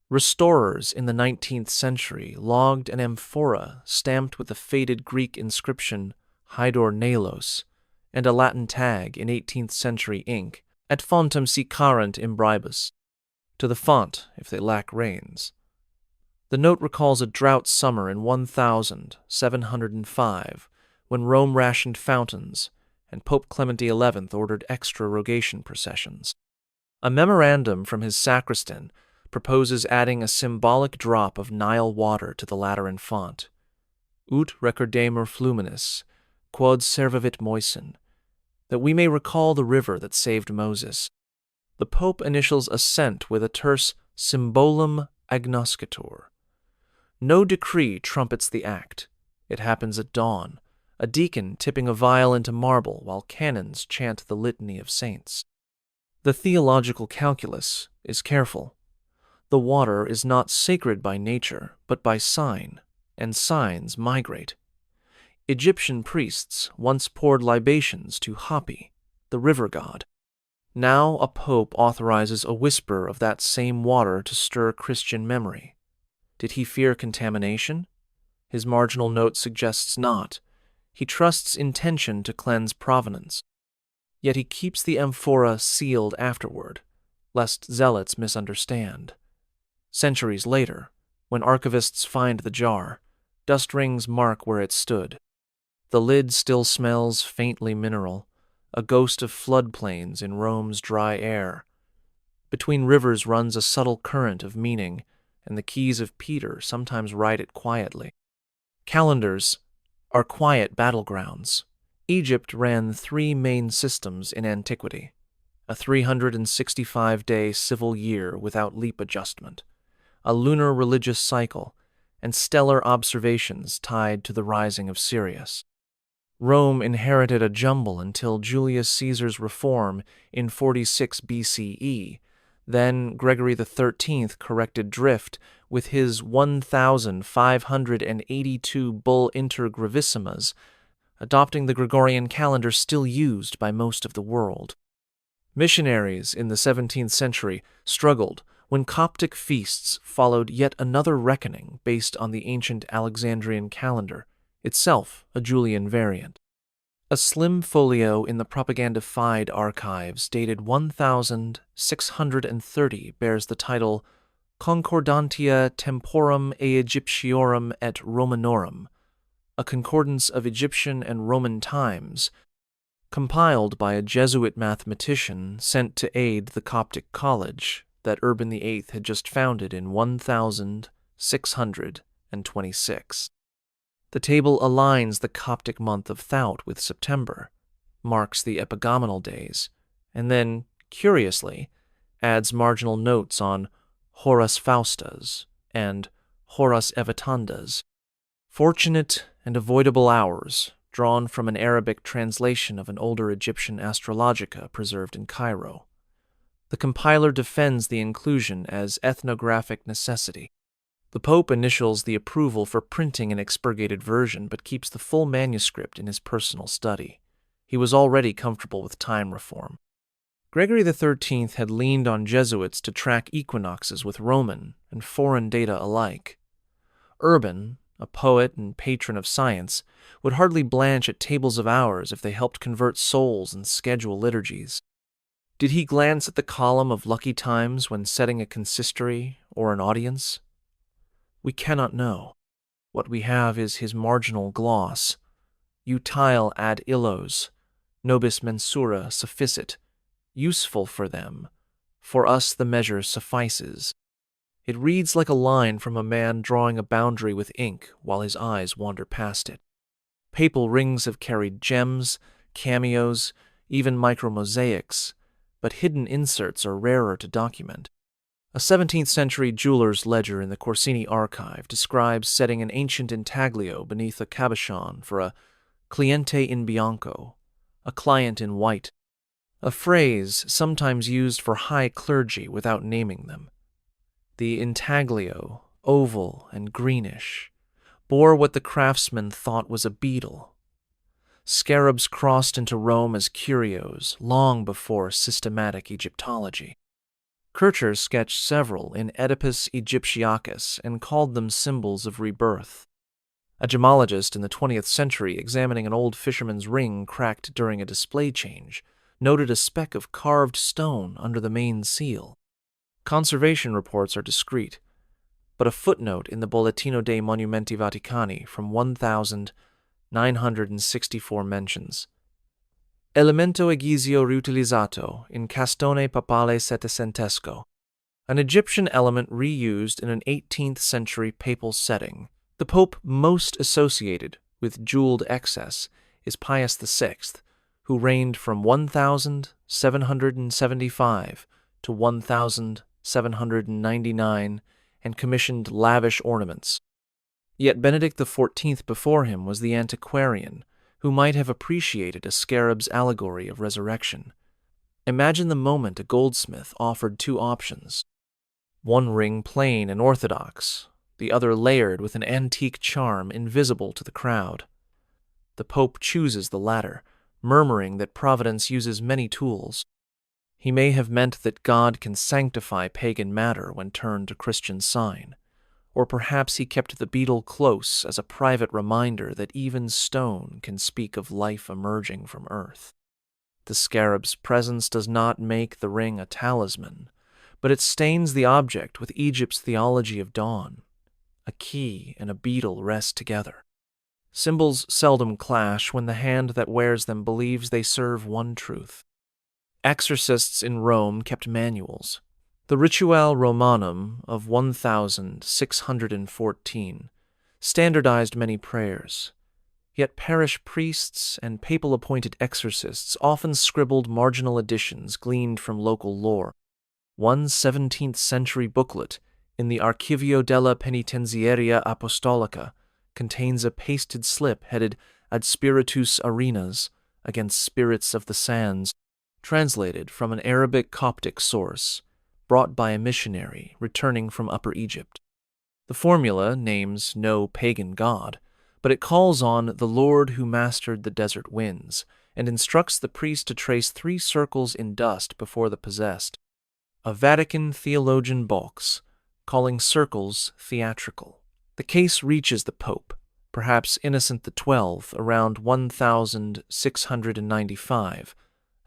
restorers in the 19th century logged an amphora stamped with a faded Greek inscription Hydor Nalos and a Latin tag in 18th century ink at fontem si carent imbribus, to the font if they lack rains. The note recalls a drought summer in 1705 when Rome rationed fountains and Pope Clement XI ordered extra rogation processions. A memorandum from his sacristan proposes adding a symbolic drop of Nile water to the Lateran font. Ut recordamur fluminis, quod servavit Moisen, that we may recall the river that saved Moses. The Pope initials assent with a terse symbolum agnoscitur. No decree trumpets the act. It happens at dawn, a deacon tipping a vial into marble while canons chant the litany of saints. The theological calculus is careful. The water is not sacred by nature, but by sign, and signs migrate. Egyptian priests once poured libations to Hapi, the river god. Now a pope authorizes a whisper of that same water to stir Christian memory. Did he fear contamination? His marginal note suggests not. He trusts intention to cleanse provenance. Yet he keeps the amphora sealed afterward, lest zealots misunderstand. Centuries later, when archivists find the jar, dust rings mark where it stood. The lid still smells faintly mineral, a ghost of floodplains in Rome's dry air. Between rivers runs a subtle current of meaning, and the keys of Peter sometimes ride it quietly. Calendars are quiet battlegrounds. Egypt ran 3 main systems in antiquity: a 365-day civil year without leap adjustment, a lunar religious cycle, and stellar observations tied to the rising of Sirius. Rome inherited a jumble until Julius Caesar's reform in 46 BCE. Then Gregory XIII corrected drift with his 1,582 bull intergravissimas, adopting the Gregorian calendar still used by most of the world. Missionaries in the 17th century struggled when Coptic feasts followed yet another reckoning based on the ancient Alexandrian calendar, itself a Julian variant. A slim folio in the Propaganda Fide archives dated 1630 bears the title Concordantia Temporum Aegyptiorum et Romanorum, a concordance of Egyptian and Roman times, compiled by a Jesuit mathematician sent to aid the Coptic college that Urban VIII had just founded in 1626. The table aligns the Coptic month of Thout with September, marks the epigomenal days, and then, curiously, adds marginal notes on Horas Faustas and Horas Evitandas, fortunate and avoidable hours, drawn from an Arabic translation of an older Egyptian astrologica preserved in Cairo. The compiler defends the inclusion as ethnographic necessity. The Pope initials the approval for printing an expurgated version but keeps the full manuscript in his personal study. He was already comfortable with time reform. Gregory XIII had leaned on Jesuits to track equinoxes with Roman and foreign data alike. Urban, a poet and patron of science, would hardly blanch at tables of hours if they helped convert souls and schedule liturgies. Did he glance at the column of lucky times when setting a consistory or an audience? We cannot know. What we have is his marginal gloss. Utile ad illos, nobis mensura sufficit, useful for them. For us the measure suffices. It reads like a line from a man drawing a boundary with ink while his eyes wander past it. Papal rings have carried gems, cameos, even micromosaics, but hidden inserts are rarer to document. A 17th-century jeweler's ledger in the Corsini archive describes setting an ancient intaglio beneath a cabochon for a cliente in bianco, a client in white. a phrase sometimes used for high clergy without naming them. The intaglio, oval and greenish, bore what the craftsman thought was a beetle. Scarabs crossed into Rome as curios long before systematic Egyptology. Kircher sketched several in Oedipus Egyptiacus and called them symbols of rebirth. A gemologist in the 20th century, examining an old fisherman's ring cracked during a display change, noted a speck of carved stone under the main seal. Conservation reports are discreet, but a footnote in the Bollettino dei Monumenti Vaticani from 1964 mentions Elemento egizio riutilizzato in castone papale settecentesco, an Egyptian element reused in an 18th century papal setting. The pope most associated with jeweled excess is Pius VI, who reigned from 1775 to 1799 and commissioned lavish ornaments. Yet Benedict XIV before him was the antiquarian, who might have appreciated a scarab's allegory of resurrection. Imagine the moment a goldsmith offered two options: one ring plain and orthodox, the other layered with an antique charm invisible to the crowd. The Pope chooses the latter, murmuring that Providence uses many tools. He may have meant that God can sanctify pagan matter when turned to Christian sign, or perhaps he kept the beetle close as a private reminder that even stone can speak of life emerging from earth. The scarab's presence does not make the ring a talisman, but it stains the object with Egypt's theology of dawn. A key and a beetle rest together. Symbols seldom clash when the hand that wears them believes they serve one truth. Exorcists in Rome kept manuals. The Rituale Romanum of 1614 standardized many prayers, yet parish priests and papal-appointed exorcists often scribbled marginal additions gleaned from local lore. One 17th-century booklet in the Archivio della Penitenzieria Apostolica contains a pasted slip headed Ad Spiritus Arenas, against spirits of the sands, translated from an Arabic Coptic source, brought by a missionary returning from Upper Egypt. The formula names no pagan god, but it calls on the Lord who mastered the desert winds and instructs the priest to trace 3 circles in dust before the possessed. A Vatican theologian balks, calling circles theatrical. The case reaches the Pope, perhaps Innocent XII, around 1695,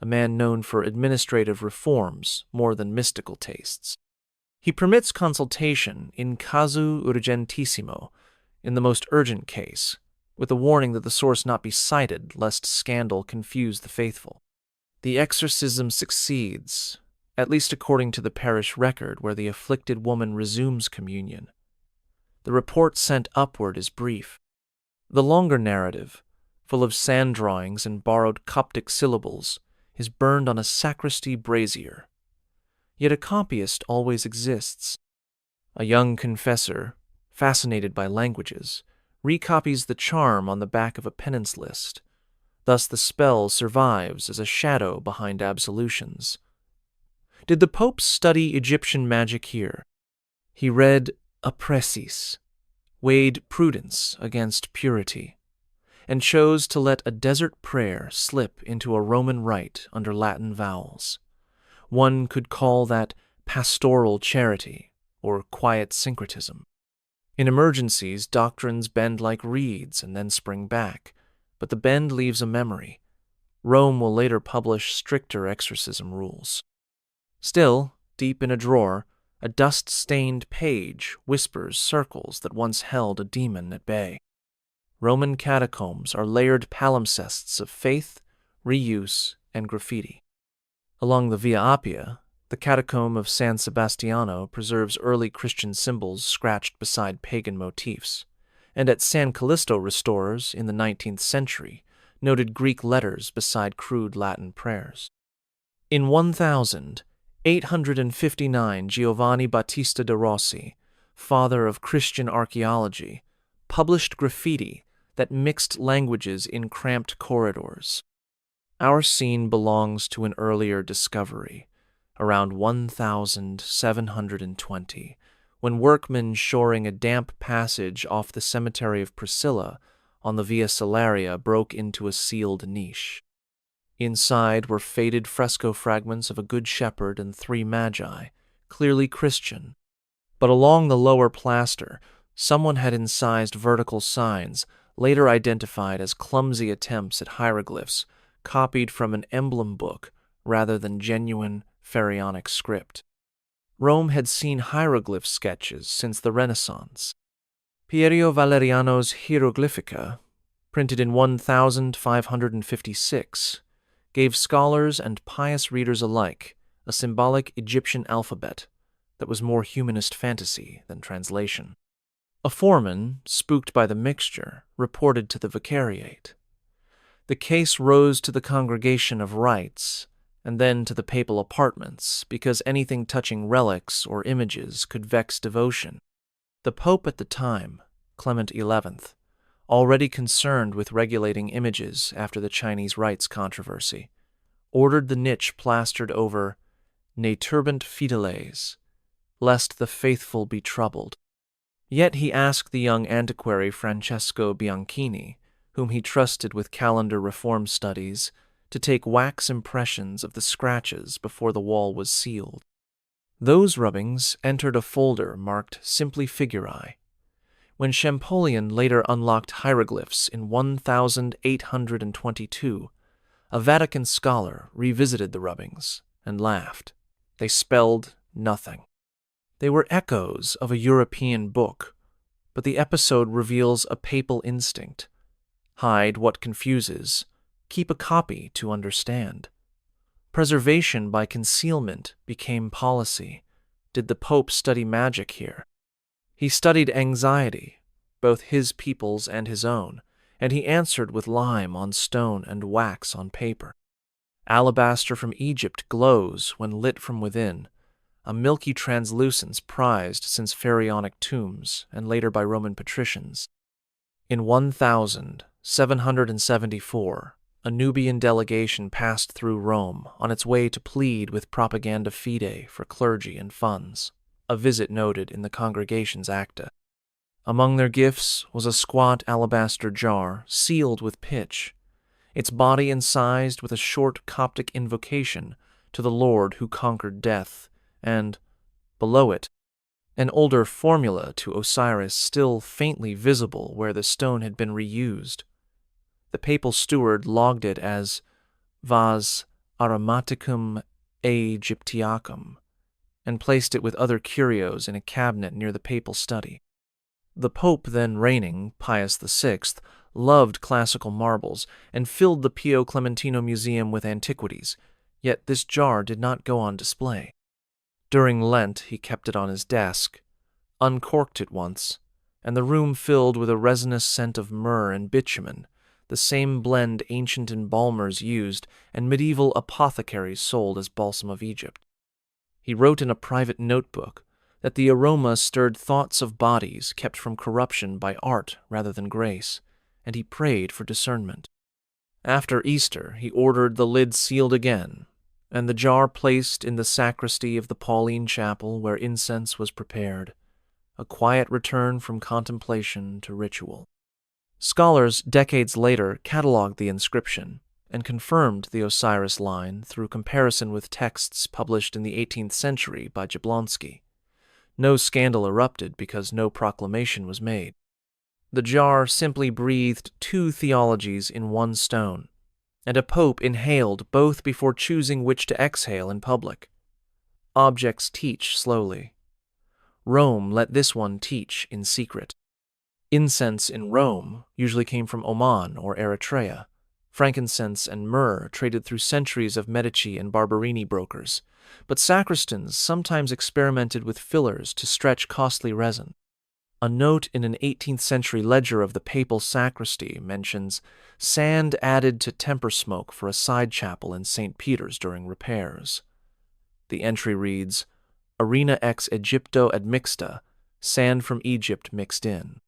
a man known for administrative reforms more than mystical tastes. He permits consultation in casu urgentissimo, in the most urgent case, with a warning that the source not be cited lest scandal confuse the faithful. The exorcism succeeds, at least according to the parish record where the afflicted woman resumes communion. The report sent upward is brief. The longer narrative, full of sand drawings and borrowed Coptic syllables, is burned on a sacristy brazier. Yet a copyist always exists. A young confessor, fascinated by languages, recopies the charm on the back of a penance list. Thus the spell survives as a shadow behind absolutions. Did the Pope study Egyptian magic here? He read Aprecis, weighed prudence against purity, and chose to let a desert prayer slip into a Roman rite under Latin vowels. One could call that pastoral charity or quiet syncretism. In emergencies, doctrines bend like reeds and then spring back, but the bend leaves a memory. Rome will later publish stricter exorcism rules. Still, deep in a drawer, a dust-stained page whispers circles that once held a demon at bay. Roman catacombs are layered palimpsests of faith, reuse, and graffiti. Along the Via Appia, the catacomb of San Sebastiano preserves early Christian symbols scratched beside pagan motifs, and at San Callisto restorers in the 19th century noted Greek letters beside crude Latin prayers. In 1859, Giovanni Battista de Rossi, father of Christian archaeology, published graffiti that mixed languages in cramped corridors. Our scene belongs to an earlier discovery, around 1720, when workmen shoring a damp passage off the cemetery of Priscilla on the Via Salaria broke into a sealed niche. Inside were faded fresco fragments of a Good Shepherd and 3 magi, clearly Christian. But along the lower plaster, someone had incised vertical signs, later identified as clumsy attempts at hieroglyphs, copied from an emblem book rather than genuine pharaonic script. Rome had seen hieroglyph sketches since the Renaissance. Piero Valeriano's Hieroglyphica, printed in 1556, gave scholars and pious readers alike a symbolic Egyptian alphabet that was more humanist fantasy than translation. A foreman, spooked by the mixture, reported to the vicariate. The case rose to the Congregation of Rites, and then to the papal apartments, because anything touching relics or images could vex devotion. The Pope at the time, Clement XI, already concerned with regulating images after the Chinese rites controversy, ordered the niche plastered over "Ne turbant fideles," lest the faithful be troubled. Yet he asked the young antiquary Francesco Bianchini, whom he trusted with calendar reform studies, to take wax impressions of the scratches before the wall was sealed. Those rubbings entered a folder marked Simply Figuri. When Champollion later unlocked hieroglyphs in 1822, a Vatican scholar revisited the rubbings and laughed. They spelled nothing. They were echoes of a European book, but the episode reveals a papal instinct. Hide what confuses, keep a copy to understand. Preservation by concealment became policy. Did the Pope study magic here? He studied anxiety, both his people's and his own, and he answered with lime on stone and wax on paper. Alabaster from Egypt glows when lit from within, a milky translucence prized since pharaonic tombs and later by Roman patricians. In 1774, a Nubian delegation passed through Rome on its way to plead with propaganda fide for clergy and funds, a visit noted in the congregation's acta. Among their gifts was a squat alabaster jar sealed with pitch, its body incised with a short Coptic invocation to the Lord who conquered death, and, below it, an older formula to Osiris still faintly visible where the stone had been reused. The papal steward logged it as Vas Aromaticum Aegyptiacum and placed it with other curios in a cabinet near the papal study. The Pope then reigning, Pius VI, loved classical marbles and filled the Pio Clementino Museum with antiquities, yet this jar did not go on display. During Lent he kept it on his desk, uncorked it once, and the room filled with a resinous scent of myrrh and bitumen, the same blend ancient embalmers used and medieval apothecaries sold as balsam of Egypt. He wrote in a private notebook that the aroma stirred thoughts of bodies kept from corruption by art rather than grace, and he prayed for discernment. After Easter, he ordered the lid sealed again, and the jar placed in the sacristy of the Pauline Chapel where incense was prepared, a quiet return from contemplation to ritual. Scholars decades later catalogued the inscription and confirmed the Osiris line through comparison with texts published in the 18th century by Jablonski. No scandal erupted because no proclamation was made. The jar simply breathed 2 theologies in one stone, and a pope inhaled both before choosing which to exhale in public. Objects teach slowly. Rome let this one teach in secret. Incense in Rome usually came from Oman or Eritrea. Frankincense and myrrh traded through centuries of Medici and Barberini brokers, but sacristans sometimes experimented with fillers to stretch costly resin. A note in an 18th century ledger of the papal sacristy mentions sand added to temper smoke for a side chapel in St. Peter's during repairs. The entry reads, Arena ex Egypto admixta, sand from Egypt mixed in.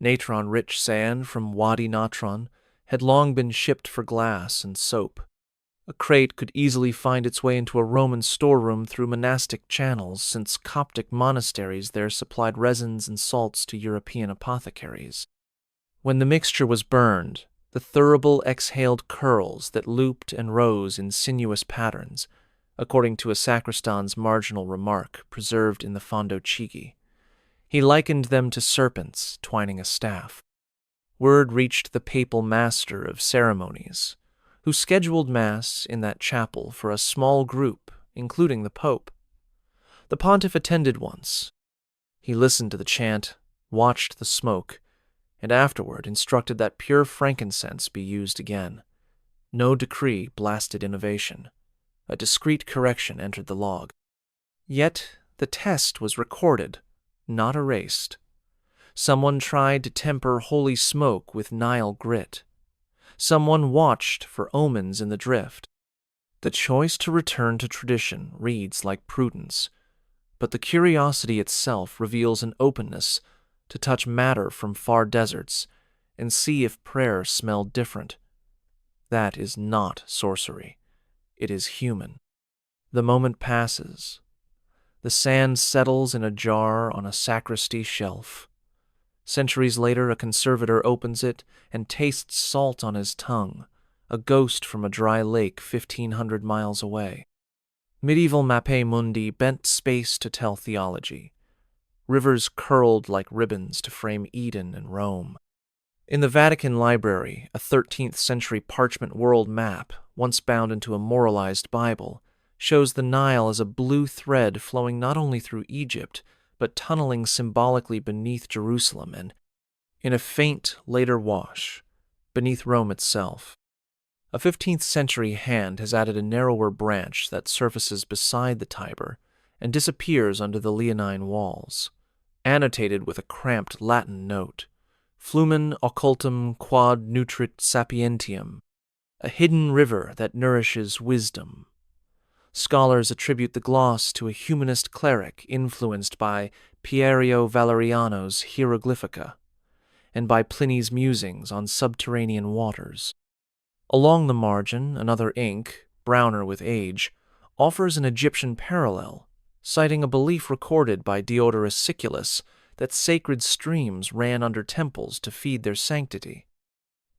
Natron-rich sand from Wadi Natron had long been shipped for glass and soap. A crate could easily find its way into a Roman storeroom through monastic channels, since Coptic monasteries there supplied resins and salts to European apothecaries. When the mixture was burned, the thurible exhaled curls that looped and rose in sinuous patterns, according to a sacristan's marginal remark preserved in the Fondo Chigi. He likened them to serpents twining a staff. Word reached the papal master of ceremonies, who scheduled Mass in that chapel for a small group, including the Pope. The pontiff attended once. He listened to the chant, watched the smoke, and afterward instructed that pure frankincense be used again. No decree blasted innovation. A discreet correction entered the log. Yet the test was recorded, not erased. Someone tried to temper holy smoke with Nile grit. Someone watched for omens in the drift. The choice to return to tradition reads like prudence, but the curiosity itself reveals an openness to touch matter from far deserts and see if prayer smelled different. That is not sorcery. It is human. The moment passes. The sand settles in a jar on a sacristy shelf. Centuries later, a conservator opens it and tastes salt on his tongue, a ghost from a dry lake 1,500 miles away. Medieval Mappe Mundi bent space to tell theology. Rivers curled like ribbons to frame Eden and Rome. In the Vatican Library, a 13th century parchment world map, once bound into a moralized Bible, shows the Nile as a blue thread flowing not only through Egypt, but tunneling symbolically beneath Jerusalem and, in a faint later wash, beneath Rome itself. A 15th century hand has added a narrower branch that surfaces beside the Tiber and disappears under the Leonine walls, annotated with a cramped Latin note, Flumen occultum quod nutrit sapientium, a hidden river that nourishes wisdom. Scholars attribute the gloss to a humanist cleric influenced by Piero Valeriano's Hieroglyphica and by Pliny's musings on subterranean waters. Along the margin, another ink, browner with age, offers an Egyptian parallel, citing a belief recorded by Diodorus Siculus that sacred streams ran under temples to feed their sanctity.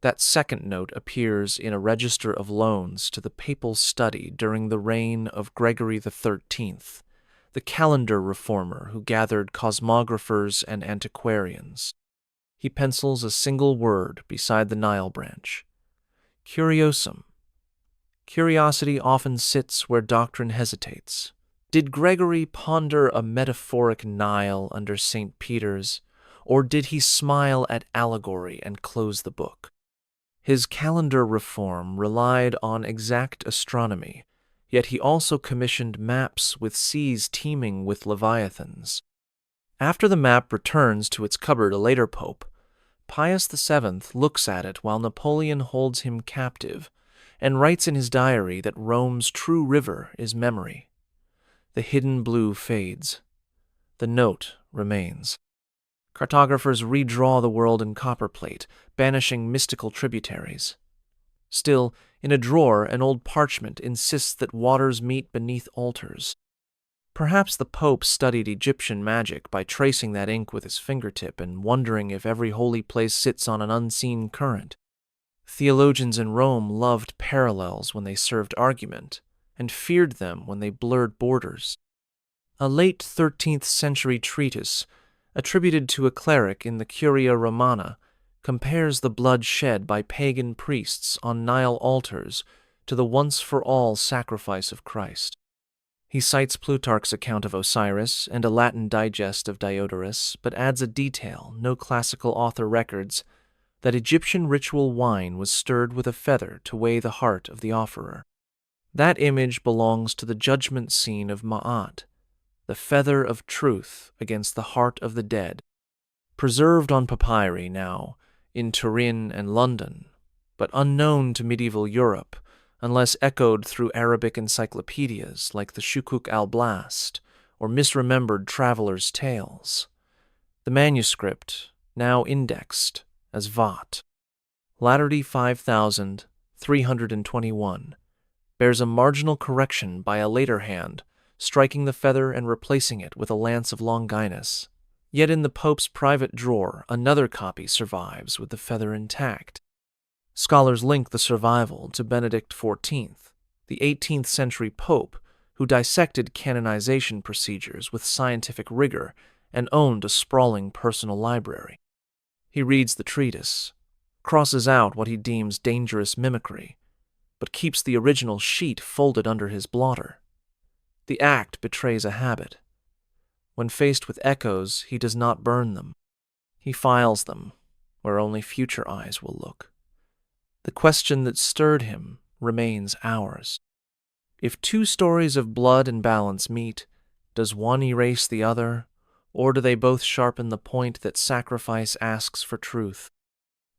That second note appears in a register of loans to the papal study during the reign of Gregory XIII, the calendar reformer who gathered cosmographers and antiquarians. He pencils a single word beside the Nile branch: curiosum. Curiosity often sits where doctrine hesitates. Did Gregory ponder a metaphoric Nile under St. Peter's, or did he smile at allegory and close the book? His calendar reform relied on exact astronomy, yet he also commissioned maps with seas teeming with leviathans. After the map returns to its cupboard a later pope, Pius VII looks at it while Napoleon holds him captive and writes in his diary that Rome's true river is memory. The hidden blue fades. The note remains. Cartographers redraw the world in copperplate, banishing mystical tributaries. Still, in a drawer, an old parchment insists that waters meet beneath altars. Perhaps the Pope studied Egyptian magic by tracing that ink with his fingertip and wondering if every holy place sits on an unseen current. Theologians in Rome loved parallels when they served argument, and feared them when they blurred borders. A late 13th century treatise, attributed to a cleric in the Curia Romana, compares the blood shed by pagan priests on Nile altars to the once-for-all sacrifice of Christ. He cites Plutarch's account of Osiris and a Latin digest of Diodorus, but adds a detail no classical author records, that Egyptian ritual wine was stirred with a feather to weigh the heart of the offerer. That image belongs to the judgment scene of Ma'at, the feather of truth against the heart of the dead, preserved on papyri now in Turin and London, but unknown to medieval Europe unless echoed through Arabic encyclopedias like the Shukuk al-Blast or misremembered travelers' tales. The manuscript, now indexed as Vat. Laterty 5321, bears a marginal correction by a later hand, striking the feather and replacing it with a lance of Longinus. Yet in the Pope's private drawer, another copy survives with the feather intact. Scholars link the survival to Benedict XIV, the 18th century Pope who dissected canonization procedures with scientific rigor and owned a sprawling personal library. He reads the treatise, crosses out what he deems dangerous mimicry, but keeps the original sheet folded under his blotter. The act betrays a habit. When faced with echoes, he does not burn them. He files them where only future eyes will look. The question that stirred him remains ours. If two stories of blood and balance meet, does one erase the other, or do they both sharpen the point that sacrifice asks for truth?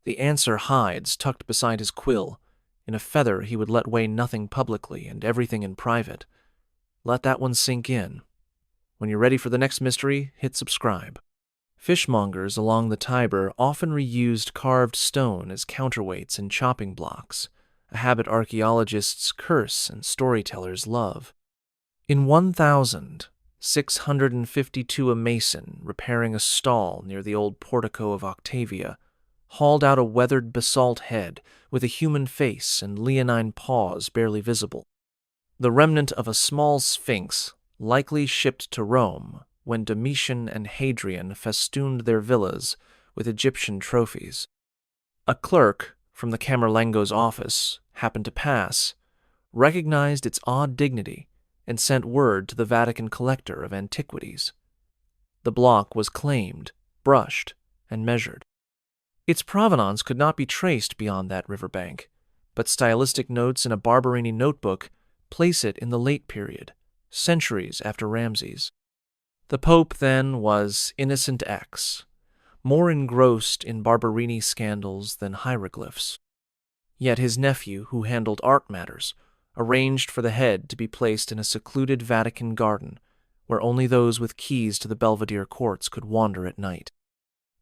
The answer hides, tucked beside his quill, in a feather he would let weigh nothing publicly and everything in private. Let that one sink in. When you're ready for the next mystery, hit subscribe. Fishmongers along the Tiber often reused carved stone as counterweights and chopping blocks, a habit archaeologists curse and storytellers love. In 1652, a mason, repairing a stall near the old portico of Octavia, hauled out a weathered basalt head with a human face and leonine paws barely visible, the remnant of a small sphinx likely shipped to Rome when Domitian and Hadrian festooned their villas with Egyptian trophies. A clerk from the Camerlengo's office happened to pass, recognized its odd dignity, and sent word to the Vatican collector of antiquities. The block was claimed, brushed, and measured. Its provenance could not be traced beyond that riverbank, but stylistic notes in a Barberini notebook place it in the late period, centuries after Ramses. The Pope, then, was Innocent X, more engrossed in Barberini scandals than hieroglyphs. Yet his nephew, who handled art matters, arranged for the head to be placed in a secluded Vatican garden where only those with keys to the Belvedere courts could wander at night.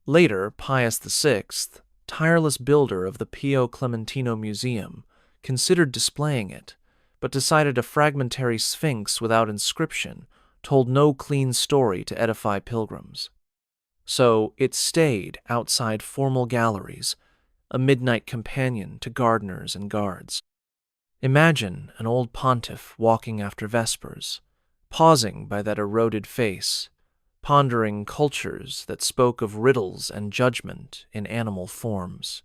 Later, Pius VI, tireless builder of the Pio Clementino Museum, considered displaying it, but decided a fragmentary sphinx without inscription told no clean story to edify pilgrims. So it stayed outside formal galleries, a midnight companion to gardeners and guards. Imagine an old pontiff walking after vespers, pausing by that eroded face, pondering cultures that spoke of riddles and judgment in animal forms.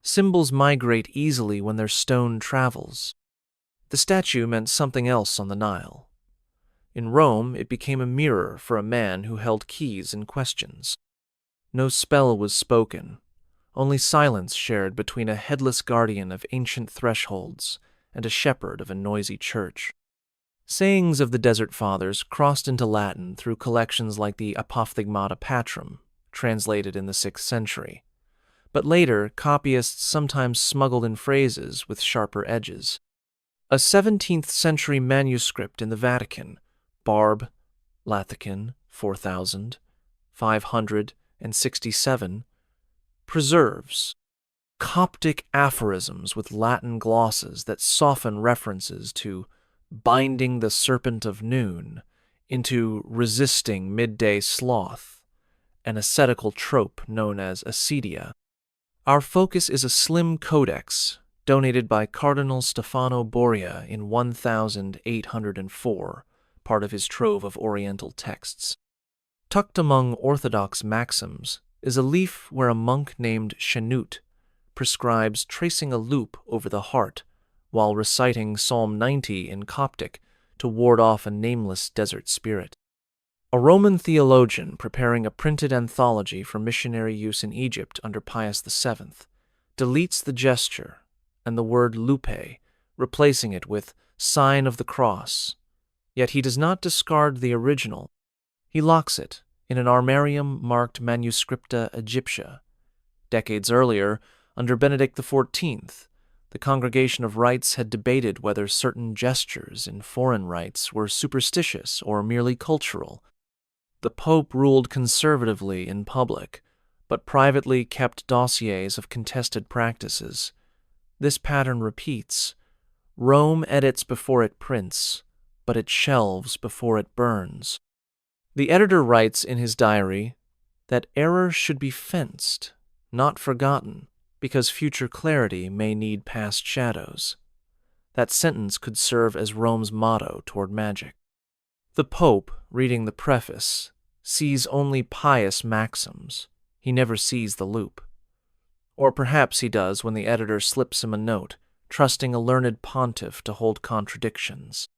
Symbols migrate easily when their stone travels. The statue meant something else on the Nile. In Rome, it became a mirror for a man who held keys and questions. No spell was spoken, only silence shared between a headless guardian of ancient thresholds and a shepherd of a noisy church. Sayings of the Desert Fathers crossed into Latin through collections like the Apophthegmata Patrum, translated in the 6th century. But later, copyists sometimes smuggled in phrases with sharper edges. A 17th century manuscript in the Vatican, Barb, Lathican, 4000, 567, preserves Coptic aphorisms with Latin glosses that soften references to binding the serpent of noon into resisting midday sloth, an ascetical trope known as acedia. Our focus is a slim codex donated by Cardinal Stefano Boria in 1804, part of his trove of Oriental texts. Tucked among Orthodox maxims is a leaf where a monk named Chanute prescribes tracing a loop over the heart while reciting Psalm 90 in Coptic to ward off a nameless desert spirit. A Roman theologian preparing a printed anthology for missionary use in Egypt under Pius VII deletes the gesture and the word lupe, replacing it with sign of the cross. Yet he does not discard the original. He locks it in an armarium marked Manuscripta Egyptia. Decades earlier, under Benedict XIV, the Congregation of Rites had debated whether certain gestures in foreign rites were superstitious or merely cultural. The Pope ruled conservatively in public, but privately kept dossiers of contested practices. This pattern repeats. Rome edits before it prints, but it shelves before it burns. The editor writes in his diary that error should be fenced, not forgotten, because future clarity may need past shadows. That sentence could serve as Rome's motto toward magic. The Pope, reading the preface, sees only pious maxims. He never sees the loop. Or perhaps he does when the editor slips him a note, trusting a learned pontiff to hold contradictions.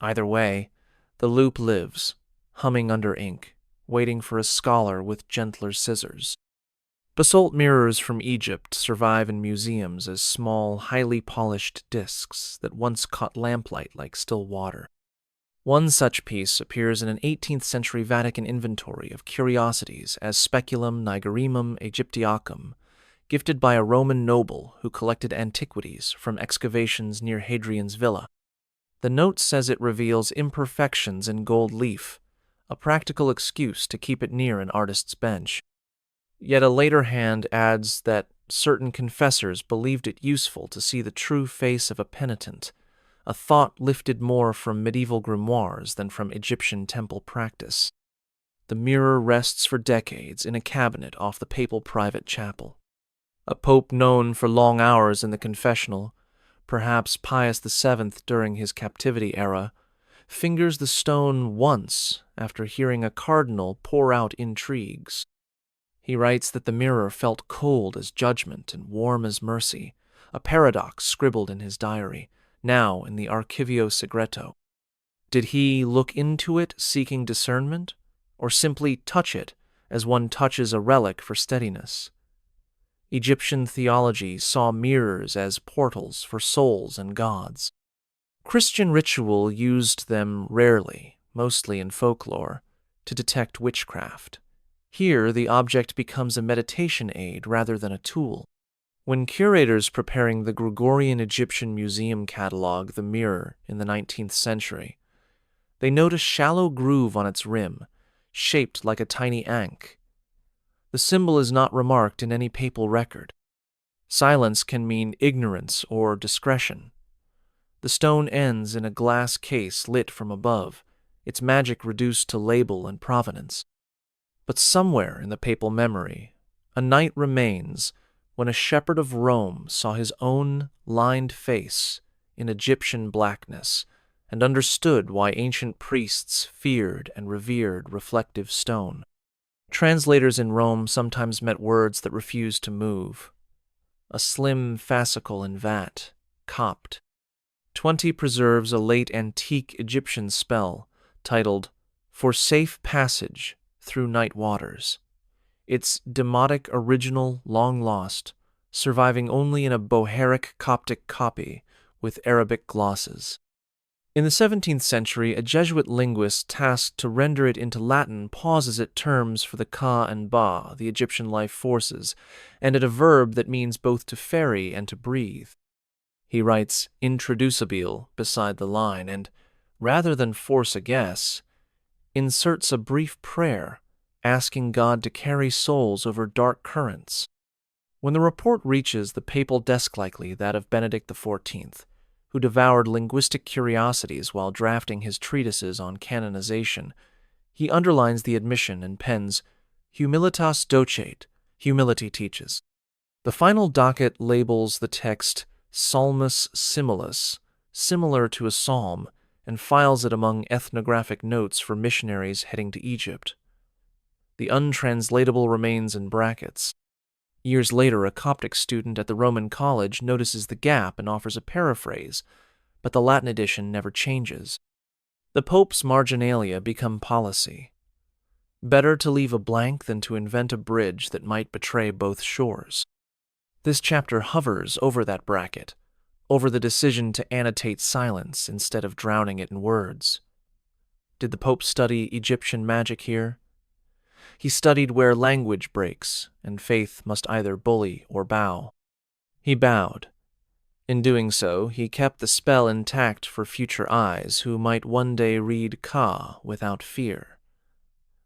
Either way, the loop lives, humming under ink, waiting for a scholar with gentler scissors. Basalt mirrors from Egypt survive in museums as small, highly polished discs that once caught lamplight like still water. One such piece appears in an 18th century Vatican inventory of curiosities as Speculum Nigerrimum Egyptiacum, gifted by a Roman noble who collected antiquities from excavations near Hadrian's villa. The note says it reveals imperfections in gold leaf, a practical excuse to keep it near an artist's bench. Yet a later hand adds that certain confessors believed it useful to see the true face of a penitent, a thought lifted more from medieval grimoires than from Egyptian temple practice. The mirror rests for decades in a cabinet off the papal private chapel. A pope known for long hours in the confessional, perhaps Pius VII during his captivity era, fingers the stone once after hearing a cardinal pour out intrigues. He writes that the mirror felt cold as judgment and warm as mercy, a paradox scribbled in his diary, now in the Archivio Segreto. Did he look into it seeking discernment, or simply touch it as one touches a relic for steadiness? Egyptian theology saw mirrors as portals for souls and gods. Christian ritual used them rarely, mostly in folklore, to detect witchcraft. Here, the object becomes a meditation aid rather than a tool. When curators preparing the Gregorian Egyptian Museum catalog the mirror in the 19th century, they note a shallow groove on its rim, shaped like a tiny ankh. The symbol is not remarked in any papal record. Silence can mean ignorance or discretion. The stone ends in a glass case lit from above, its magic reduced to label and provenance. But somewhere in the papal memory, a night remains when a shepherd of Rome saw his own lined face in Egyptian blackness and understood why ancient priests feared and revered reflective stone. Translators in Rome sometimes met words that refused to move. A slim fascicle in vat, copped. 20 preserves a late antique Egyptian spell titled For Safe Passage Through Night Waters. Its Demotic original long lost, surviving only in a Bohairic Coptic copy with Arabic glosses. In the 17th century, a Jesuit linguist tasked to render it into Latin pauses at terms for the ka and ba, the Egyptian life forces, and at a verb that means both to ferry and to breathe. He writes introducibile beside the line and, rather than force a guess, inserts a brief prayer asking God to carry souls over dark currents. When the report reaches the papal desk, likely that of Benedict XIV, who devoured linguistic curiosities while drafting his treatises on canonization, he underlines the admission and pens, Humilitas docet, humility teaches. The final docket labels the text Psalmus Similis, similar to a psalm, and files it among ethnographic notes for missionaries heading to Egypt. The untranslatable remains in brackets. Years later, a Coptic student at the Roman college notices the gap and offers a paraphrase, but the Latin edition never changes. The Pope's marginalia become policy. Better to leave a blank than to invent a bridge that might betray both shores. This chapter hovers over that bracket, over the decision to annotate silence instead of drowning it in words. Did the Pope study Egyptian magic here? He studied where language breaks, and faith must either bully or bow. He bowed. In doing so, he kept the spell intact for future eyes who might one day read Ka without fear.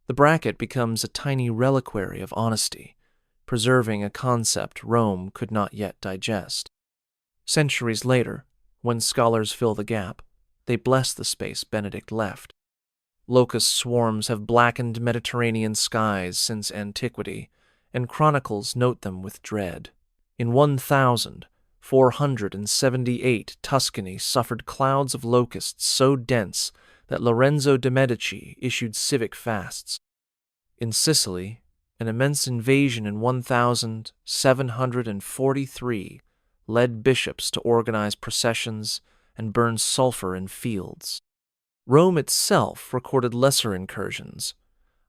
The bracket becomes a tiny reliquary of honesty, preserving a concept Rome could not yet digest. Centuries later, When scholars fill the gap, they bless the space Benedict left. Locust swarms have blackened Mediterranean skies since antiquity, and chronicles note them with dread. In 1478, Tuscany suffered clouds of locusts so dense that Lorenzo de' Medici issued civic fasts. In Sicily, an immense invasion in 1743 led bishops to organize processions and burn sulfur in fields. Rome itself recorded lesser incursions.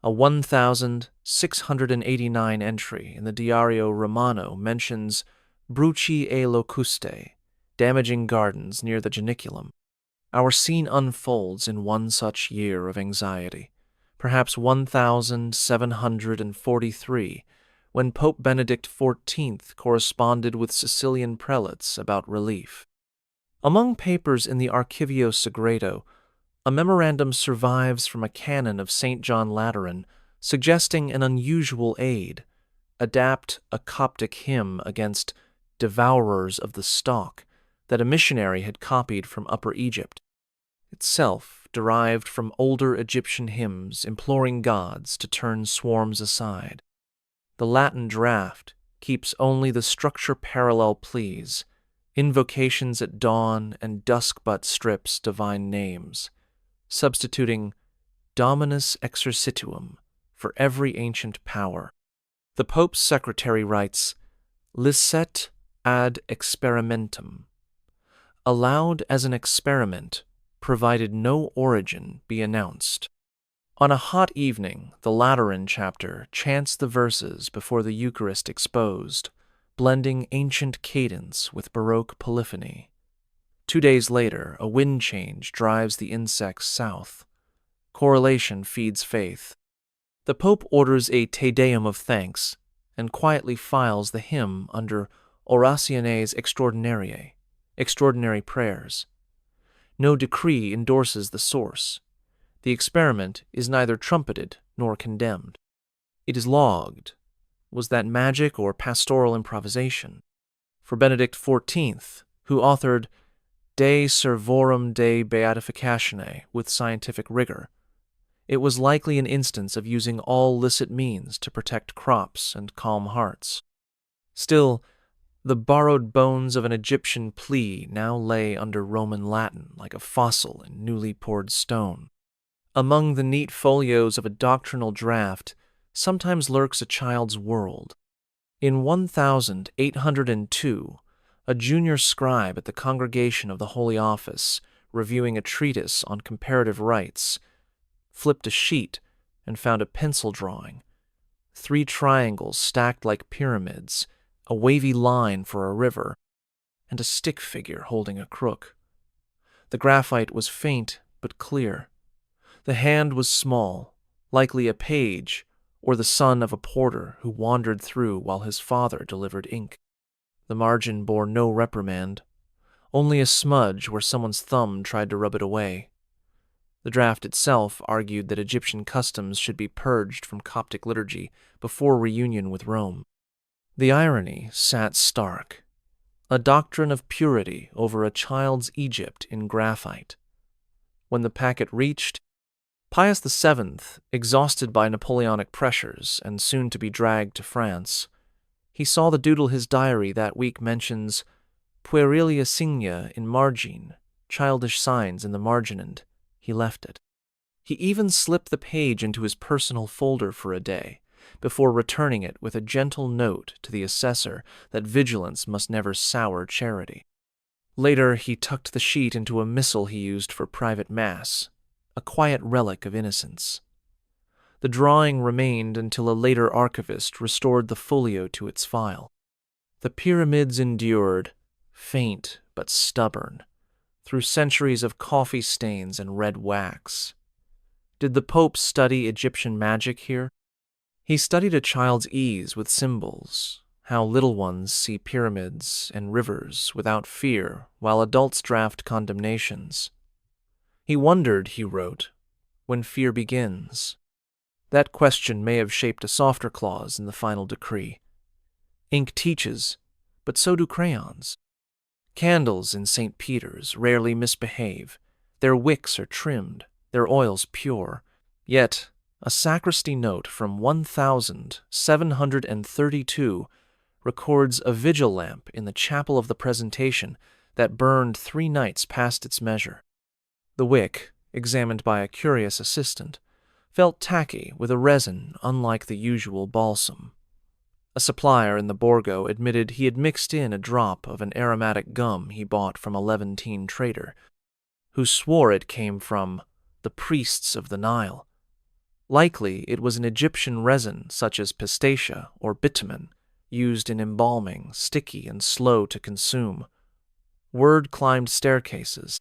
A 1689 entry in the Diario Romano mentions bruci e locuste, damaging gardens near the Janiculum. Our scene unfolds in one such year of anxiety, perhaps 1743, when Pope Benedict XIV corresponded with Sicilian prelates about relief. Among papers in the Archivio Segreto, a memorandum survives from a canon of St. John Lateran suggesting an unusual aid: adapt a Coptic hymn against devourers of the stock that a missionary had copied from Upper Egypt, itself derived from older Egyptian hymns imploring gods to turn swarms aside. The Latin draft keeps only the structure-parallel pleas, invocations at dawn and dusk but strips divine names, substituting Dominus exercituum for every ancient power. The Pope's secretary writes, licet ad experimentum, allowed as an experiment, provided no origin be announced. On a hot evening, the Lateran chapter chants the verses before the Eucharist exposed, blending ancient cadence with Baroque polyphony. 2 days later, a wind change drives the insects south. Correlation feeds faith. The Pope orders a Te Deum of thanks and quietly files the hymn under Orationes Extraordinariae, extraordinary prayers. No decree endorses the source. The experiment is neither trumpeted nor condemned. It is logged. Was that magic or pastoral improvisation? For Benedict XIV, who authored De Servorum de Beatificatione with scientific rigor, it was likely an instance of using all licit means to protect crops and calm hearts. Still, the borrowed bones of an Egyptian plea now lay under Roman Latin like a fossil in newly poured stone. Among the neat folios of a doctrinal draft sometimes lurks a child's world. In 1802, a junior scribe at the Congregation of the Holy Office, reviewing a treatise on comparative rights, flipped a sheet and found a pencil drawing: 3 triangles stacked like pyramids, a wavy line for a river, and a stick figure holding a crook. The graphite was faint but clear. The hand was small, likely a page or the son of a porter who wandered through while his father delivered ink. The margin bore no reprimand, only a smudge where someone's thumb tried to rub it away. The draft itself argued that Egyptian customs should be purged from Coptic liturgy before reunion with Rome. The irony sat stark: a doctrine of purity over a child's Egypt in graphite. When the packet reached, Pius VII, exhausted by Napoleonic pressures and soon to be dragged to France, he saw the doodle his diary that week mentions puerilia signa in margine, childish signs in the margin, and he left it. He even slipped the page into his personal folder for a day, before returning it with a gentle note to the assessor that vigilance must never sour charity. Later, he tucked the sheet into a missal he used for private mass, a quiet relic of innocence. The drawing remained until a later archivist restored the folio to its file. The pyramids endured, faint but stubborn, through centuries of coffee stains and red wax. Did the Pope study Egyptian magic here? He studied a child's ease with symbols, how little ones see pyramids and rivers without fear while adults draft condemnations. He wondered, he wrote, when fear begins. That question may have shaped a softer clause in the final decree. Ink teaches, but so do crayons. Candles in St. Peter's rarely misbehave. Their wicks are trimmed, their oils pure. Yet, a sacristy note from 1732 records a vigil lamp in the chapel of the Presentation that burned 3 nights past its measure. The wick, examined by a curious assistant, felt tacky with a resin unlike the usual balsam. A supplier in the Borgo admitted he had mixed in a drop of an aromatic gum he bought from a Levantine trader, who swore it came from the priests of the Nile. Likely it was an Egyptian resin such as pistacia or bitumen, used in embalming, sticky and slow to consume. Word climbed staircases.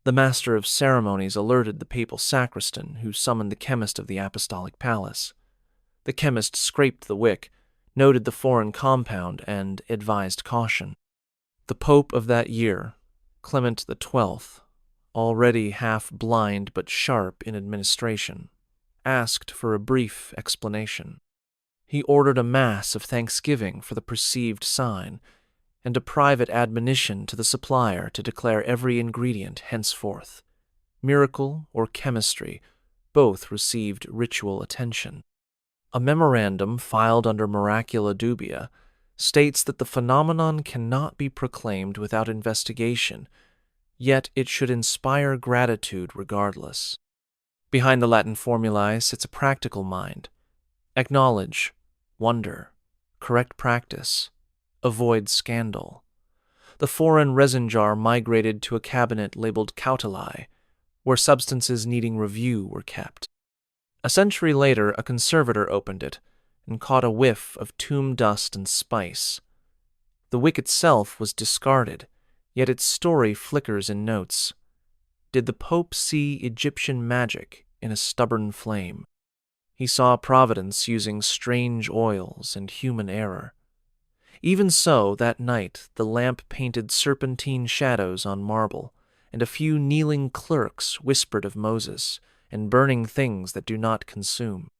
The master of ceremonies alerted the papal sacristan, who summoned the chemist of the apostolic palace. The chemist scraped the wick, noted the foreign compound, and advised caution. The pope of that year, Clement XII, already half-blind but sharp in administration, asked for a brief explanation. He ordered a mass of thanksgiving for the perceived sign, and a private admonition to the supplier to declare every ingredient henceforth. Miracle or chemistry, both received ritual attention. A memorandum filed under Miracula Dubia states that the phenomenon cannot be proclaimed without investigation, yet it should inspire gratitude regardless. Behind the Latin formulae sits a practical mind. Acknowledge, wonder, correct practice, avoid scandal. The foreign resin jar migrated to a cabinet labeled cautelae, where substances needing review were kept. A century later, a conservator opened it and caught a whiff of tomb dust and spice. The wick itself was discarded, yet its story flickers in notes. Did the Pope see Egyptian magic in a stubborn flame? He saw Providence using strange oils and human error. Even so, that night the lamp painted serpentine shadows on marble, and a few kneeling clerks whispered of Moses and burning things that do not consume.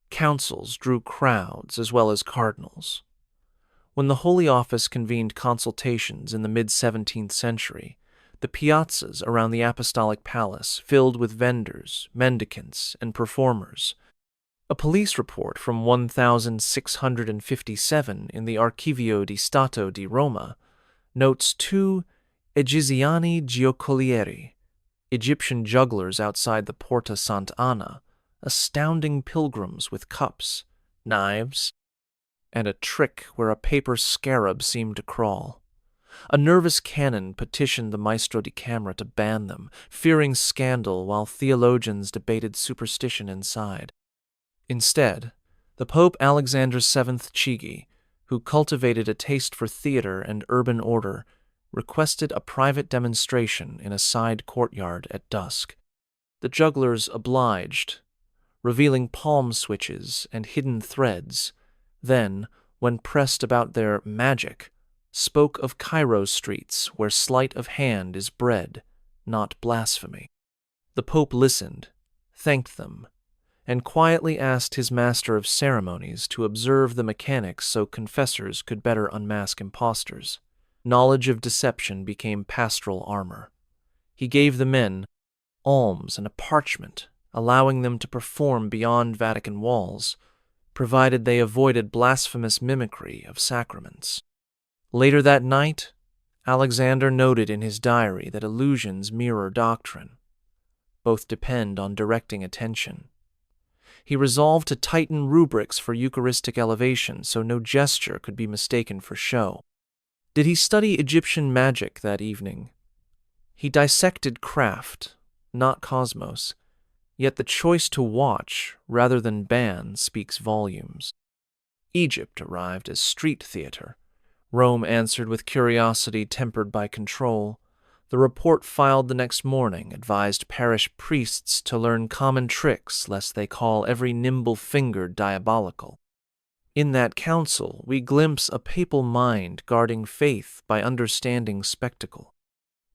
Councils drew crowds as well as cardinals. When the Holy Office convened consultations in the mid-17th century, the piazzas around the Apostolic Palace filled with vendors, mendicants, and performers. A police report from 1657 in the Archivio di Stato di Roma notes 2 Egiziani giocolieri, Egyptian jugglers outside the Porta Sant'Anna, astounding pilgrims with cups, knives, and a trick where a paper scarab seemed to crawl. A nervous canon petitioned the Maestro di Camera to ban them, fearing scandal while theologians debated superstition inside. Instead, the Pope Alexander VII Chigi, who cultivated a taste for theater and urban order, requested a private demonstration in a side courtyard at dusk. The jugglers obliged, revealing palm switches and hidden threads, then, when pressed about their magic, spoke of Cairo streets where sleight of hand is bread, not blasphemy. The Pope listened, thanked them, and quietly asked his master of ceremonies to observe the mechanics so confessors could better unmask impostors. Knowledge of deception became pastoral armor. He gave the men alms and a parchment, allowing them to perform beyond Vatican walls, provided they avoided blasphemous mimicry of sacraments. Later that night, Alexander noted in his diary that illusions mirror doctrine. Both depend on directing attention. He resolved to tighten rubrics for Eucharistic elevation so no gesture could be mistaken for show. Did he study Egyptian magic that evening? He dissected craft, not cosmos, yet the choice to watch rather than ban speaks volumes. Egypt arrived as street theater. Rome answered with curiosity tempered by control. The report filed the next morning advised parish priests to learn common tricks lest they call every nimble finger diabolical. In that council, we glimpse a papal mind guarding faith by understanding spectacle.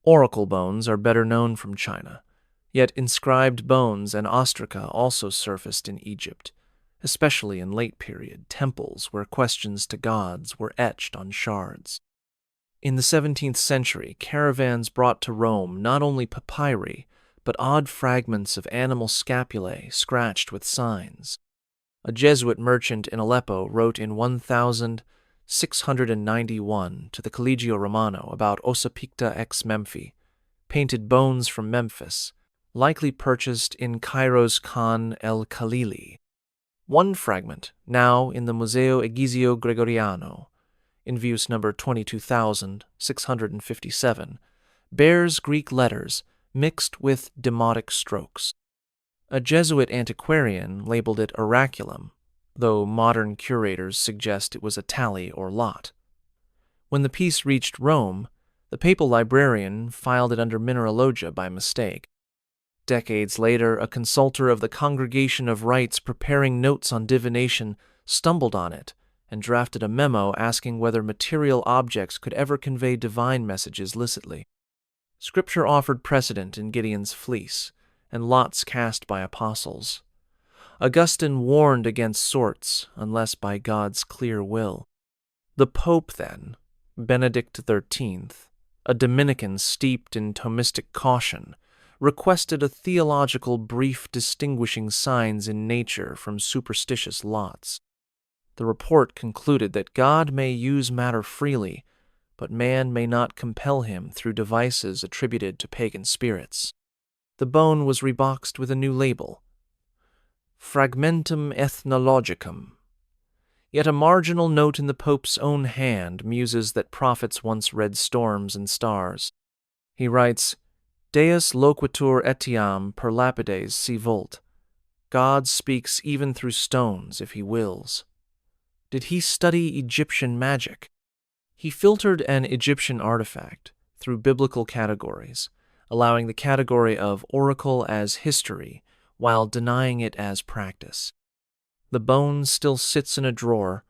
Oracle bones are better known from China, yet inscribed bones and ostraca also surfaced in Egypt, especially in late period temples where questions to gods were etched on shards. In the 17th century, caravans brought to Rome not only papyri, but odd fragments of animal scapulae scratched with signs. A Jesuit merchant in Aleppo wrote in 1691 to the Collegio Romano about ossa picta ex Memphi, painted bones from Memphis, likely purchased in Cairo's Khan el Khalili. One fragment, now in the Museo Egizio Gregoriano, in Vius number 22,657, bears Greek letters mixed with Demotic strokes. A Jesuit antiquarian labeled it oraculum, though modern curators suggest it was a tally or lot. When the piece reached Rome, the papal librarian filed it under mineralogia by mistake. Decades later, a consultor of the Congregation of Rites preparing notes on divination stumbled on it and drafted a memo asking whether material objects could ever convey divine messages licitly. Scripture offered precedent in Gideon's fleece and lots cast by apostles. Augustine warned against sorts unless by God's clear will. The Pope, then, Benedict XIII, a Dominican steeped in Thomistic caution, requested a theological brief distinguishing signs in nature from superstitious lots. The report concluded that God may use matter freely, but man may not compel him through devices attributed to pagan spirits. The bone was reboxed with a new label, Fragmentum Ethnologicum. Yet a marginal note in the Pope's own hand muses that prophets once read storms and stars. He writes, Deus loquitur etiam per lapides si vult. God speaks even through stones if he wills. Did he study Egyptian magic? He filtered an Egyptian artifact through biblical categories, allowing the category of oracle as history while denying it as practice. The bone still sits in a drawer,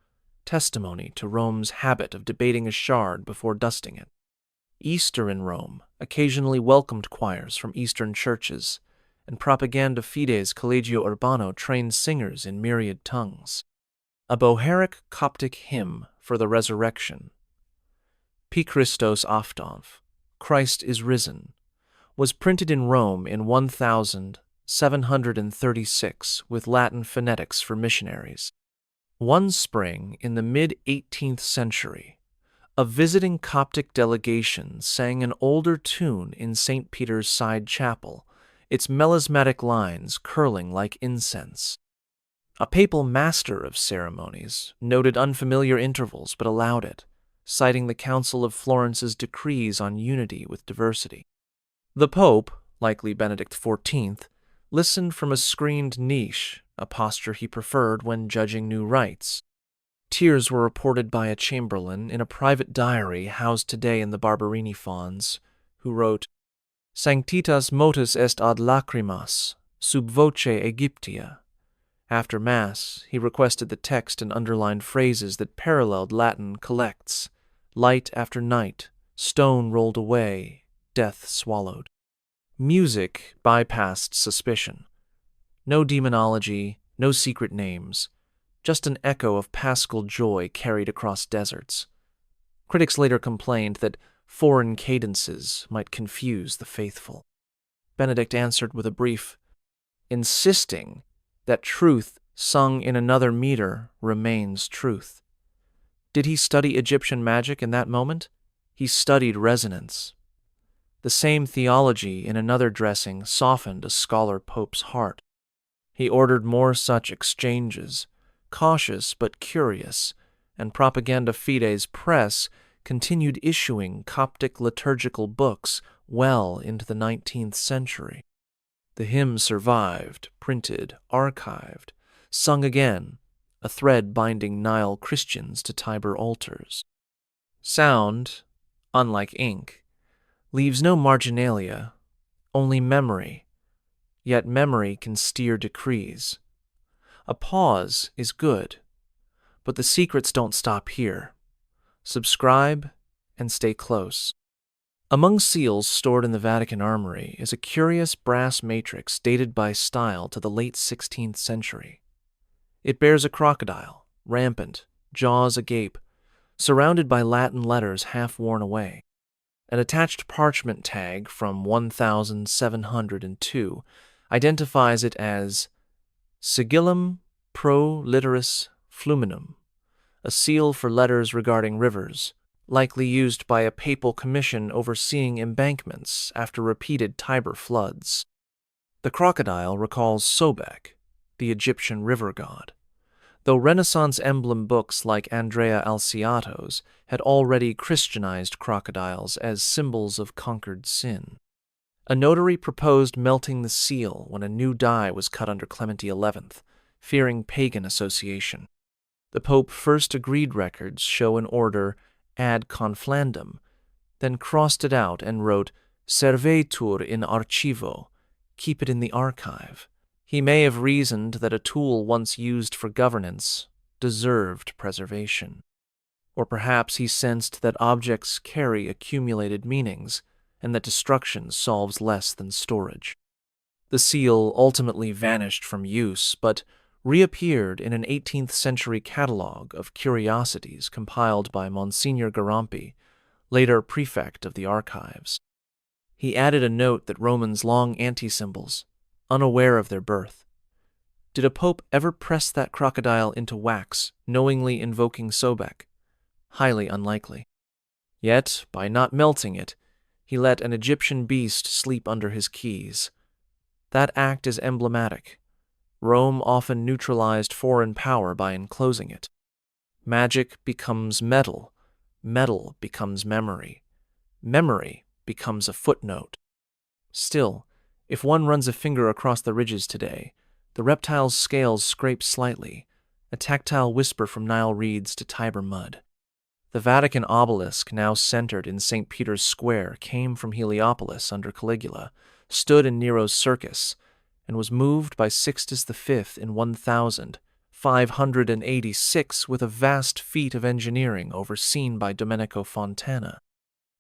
testimony to Rome's habit of debating a shard before dusting it. Easter in Rome occasionally welcomed choirs from Eastern churches, and Propaganda Fides Collegio Urbano trained singers in myriad tongues. A Bohairic Coptic hymn for the resurrection, Pi Christos Aftov, Christ is risen, was printed in Rome in 1736 with Latin phonetics for missionaries. One spring in the mid-18th century, a visiting Coptic delegation sang an older tune in St. Peter's side chapel, its melismatic lines curling like incense. A papal master of ceremonies noted unfamiliar intervals but allowed it, citing the Council of Florence's decrees on unity with diversity. The Pope, likely Benedict XIV, listened from a screened niche, a posture he preferred when judging new rites. Tears were reported by a chamberlain in a private diary housed today in the Barberini Fonds, who wrote, Sanctitas motus est ad lacrimas, sub voce Egyptia. After Mass, he requested the text and underlined phrases that paralleled Latin collects, light after night, stone rolled away, death swallowed. Music bypassed suspicion. No demonology, no secret names, just an echo of paschal joy carried across deserts. Critics later complained that foreign cadences might confuse the faithful. Benedict answered with a brief, insisting that truth sung in another meter remains truth. Did he study Egyptian magic in that moment? He studied resonance. The same theology in another dressing softened a scholar pope's heart. He ordered more such exchanges, cautious but curious, and Propaganda Fides Press continued issuing Coptic liturgical books well into the 19th century. The hymn survived, printed, archived, sung again, a thread binding Nile Christians to Tiber altars. Sound, unlike ink, leaves no marginalia, only memory, yet memory can steer decrees. A pause is good, but the secrets don't stop here. Subscribe and stay close. Among seals stored in the Vatican armory is a curious brass matrix dated by style to the late 16th century. It bears a crocodile, rampant, jaws agape, surrounded by Latin letters half worn away. An attached parchment tag from 1702 identifies it as Sigillum pro litteris fluminum, a seal for letters regarding rivers, likely used by a papal commission overseeing embankments after repeated Tiber floods. The crocodile recalls Sobek, the Egyptian river god, though Renaissance emblem books like Andrea Alciato's had already Christianized crocodiles as symbols of conquered sin. A notary proposed melting the seal when a new die was cut under Clement XI, fearing pagan association. The Pope first agreed records show an order ad conflandum, then crossed it out and wrote servetur in archivo, keep it in the archive. He may have reasoned that a tool once used for governance deserved preservation. Or perhaps he sensed that objects carry accumulated meanings, and that destruction solves less than storage. The seal ultimately vanished from use, but reappeared in an 18th century catalogue of curiosities compiled by Monsignor Garampi, later prefect of the archives. He added a note that Romans long anti-symbols, unaware of their birth. Did a pope ever press that crocodile into wax, knowingly invoking Sobek? Highly unlikely. Yet, by not melting it, he let an Egyptian beast sleep under his keys. That act is emblematic. Rome often neutralized foreign power by enclosing it. Magic becomes metal. Metal becomes memory. Memory becomes a footnote. Still, if one runs a finger across the ridges today, the reptile's scales scrape slightly, a tactile whisper from Nile reeds to Tiber mud. The Vatican obelisk, now centered in St. Peter's Square, came from Heliopolis under Caligula, stood in Nero's circus, and was moved by Sixtus V in 1586 with a vast feat of engineering overseen by Domenico Fontana.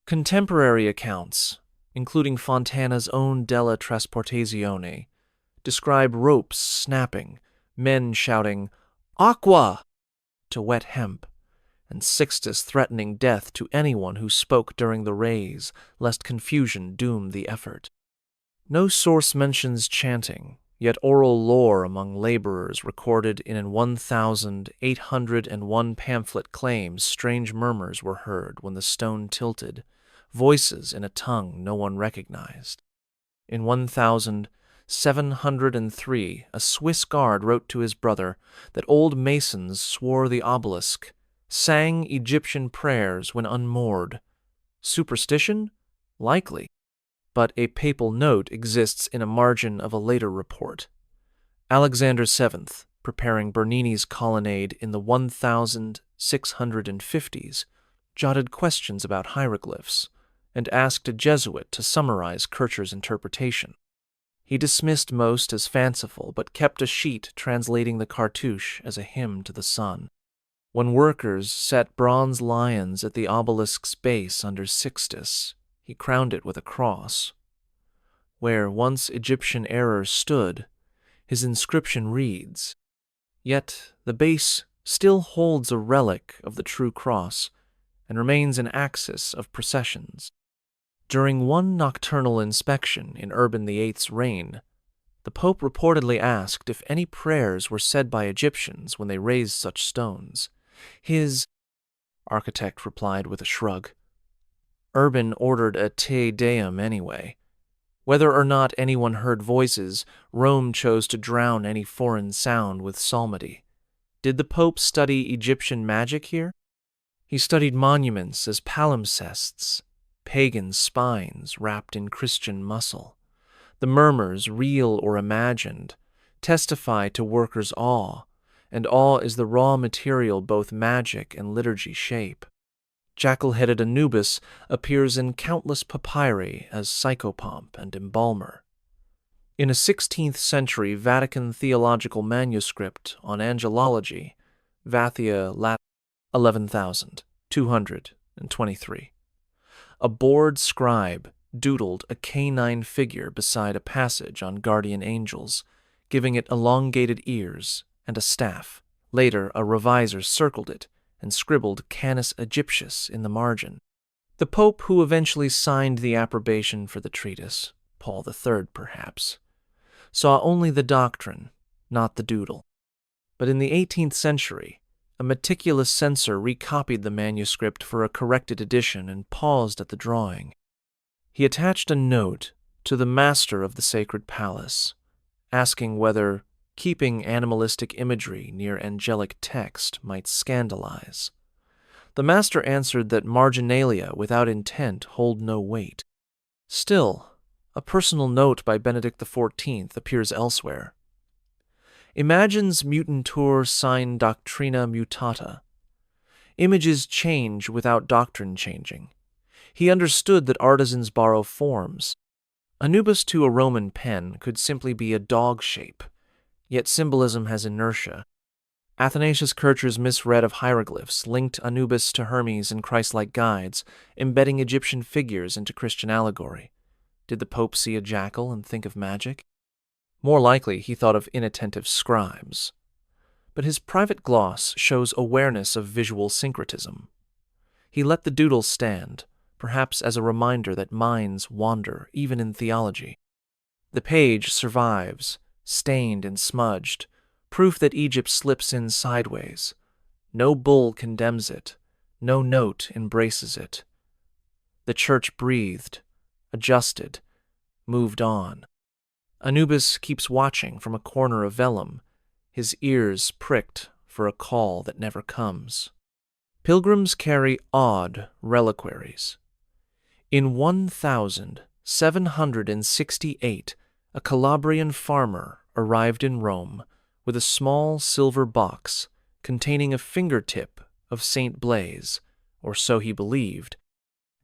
Contemporary accounts, including Fontana's own Della Trasportazione, describe ropes snapping, men shouting, "Aqua!" to wet hemp, and Sixtus threatening death to anyone who spoke during the raise, lest confusion doom the effort. No source mentions chanting, yet oral lore among laborers recorded in an 1,801 pamphlet claims strange murmurs were heard when the stone tilted, voices in a tongue no one recognized. In 1703, a Swiss guard wrote to his brother that old masons swore the obelisk, sang Egyptian prayers when unmoored. Superstition? Likely. But a papal note exists in a margin of a later report. Alexander VII, preparing Bernini's colonnade in the 1650s, jotted questions about hieroglyphs and asked a Jesuit to summarize Kircher's interpretation. He dismissed most as fanciful, but kept a sheet translating the cartouche as a hymn to the sun. When workers set bronze lions at the obelisk's base under Sixtus, he crowned it with a cross. Where once Egyptian error stood, his inscription reads, yet the base still holds a relic of the true cross and remains an axis of processions. During one nocturnal inspection in Urban VIII's reign, the Pope reportedly asked if any prayers were said by Egyptians when they raised such stones. His architect replied with a shrug. Urban ordered a Te Deum anyway. Whether or not anyone heard voices, Rome chose to drown any foreign sound with psalmody. Did the Pope study Egyptian magic here? He studied monuments as palimpsests, pagan spines wrapped in Christian muscle. The murmurs, real or imagined, testify to workers' awe, and awe is the raw material both magic and liturgy shape. Jackal-headed Anubis appears in countless papyri as psychopomp and embalmer. In a 16th century Vatican theological manuscript on angelology, Vathia Lat. 11,223, a bored scribe doodled a canine figure beside a passage on guardian angels, giving it elongated ears and a staff. Later, a reviser circled it and scribbled Canis Egyptius in the margin. The Pope who eventually signed the approbation for the treatise, Paul III perhaps, saw only the doctrine, not the doodle. But in the 18th century, a meticulous censor recopied the manuscript for a corrected edition and paused at the drawing. He attached a note to the master of the sacred palace, asking whether keeping animalistic imagery near angelic text might scandalize. The master answered that marginalia without intent hold no weight. Still, a personal note by Benedict XIV appears elsewhere. Imagines mutantur sine doctrina mutata. Images change without doctrine changing. He understood that artisans borrow forms. Anubis to a Roman pen could simply be a dog shape, yet symbolism has inertia. Athanasius Kircher's misread of hieroglyphs linked Anubis to Hermes in Christ-like guides, embedding Egyptian figures into Christian allegory. Did the Pope see a jackal and think of magic? More likely, he thought of inattentive scribes. But his private gloss shows awareness of visual syncretism. He let the doodle stand, perhaps as a reminder that minds wander even in theology. The page survives, stained and smudged, proof that Egypt slips in sideways. No bull condemns it, no note embraces it. The church breathed, adjusted, moved on. Anubis keeps watching from a corner of vellum, his ears pricked for a call that never comes. Pilgrims carry odd reliquaries. In 1768, a Calabrian farmer arrived in Rome with a small silver box containing a fingertip of Saint Blaise, or so he believed,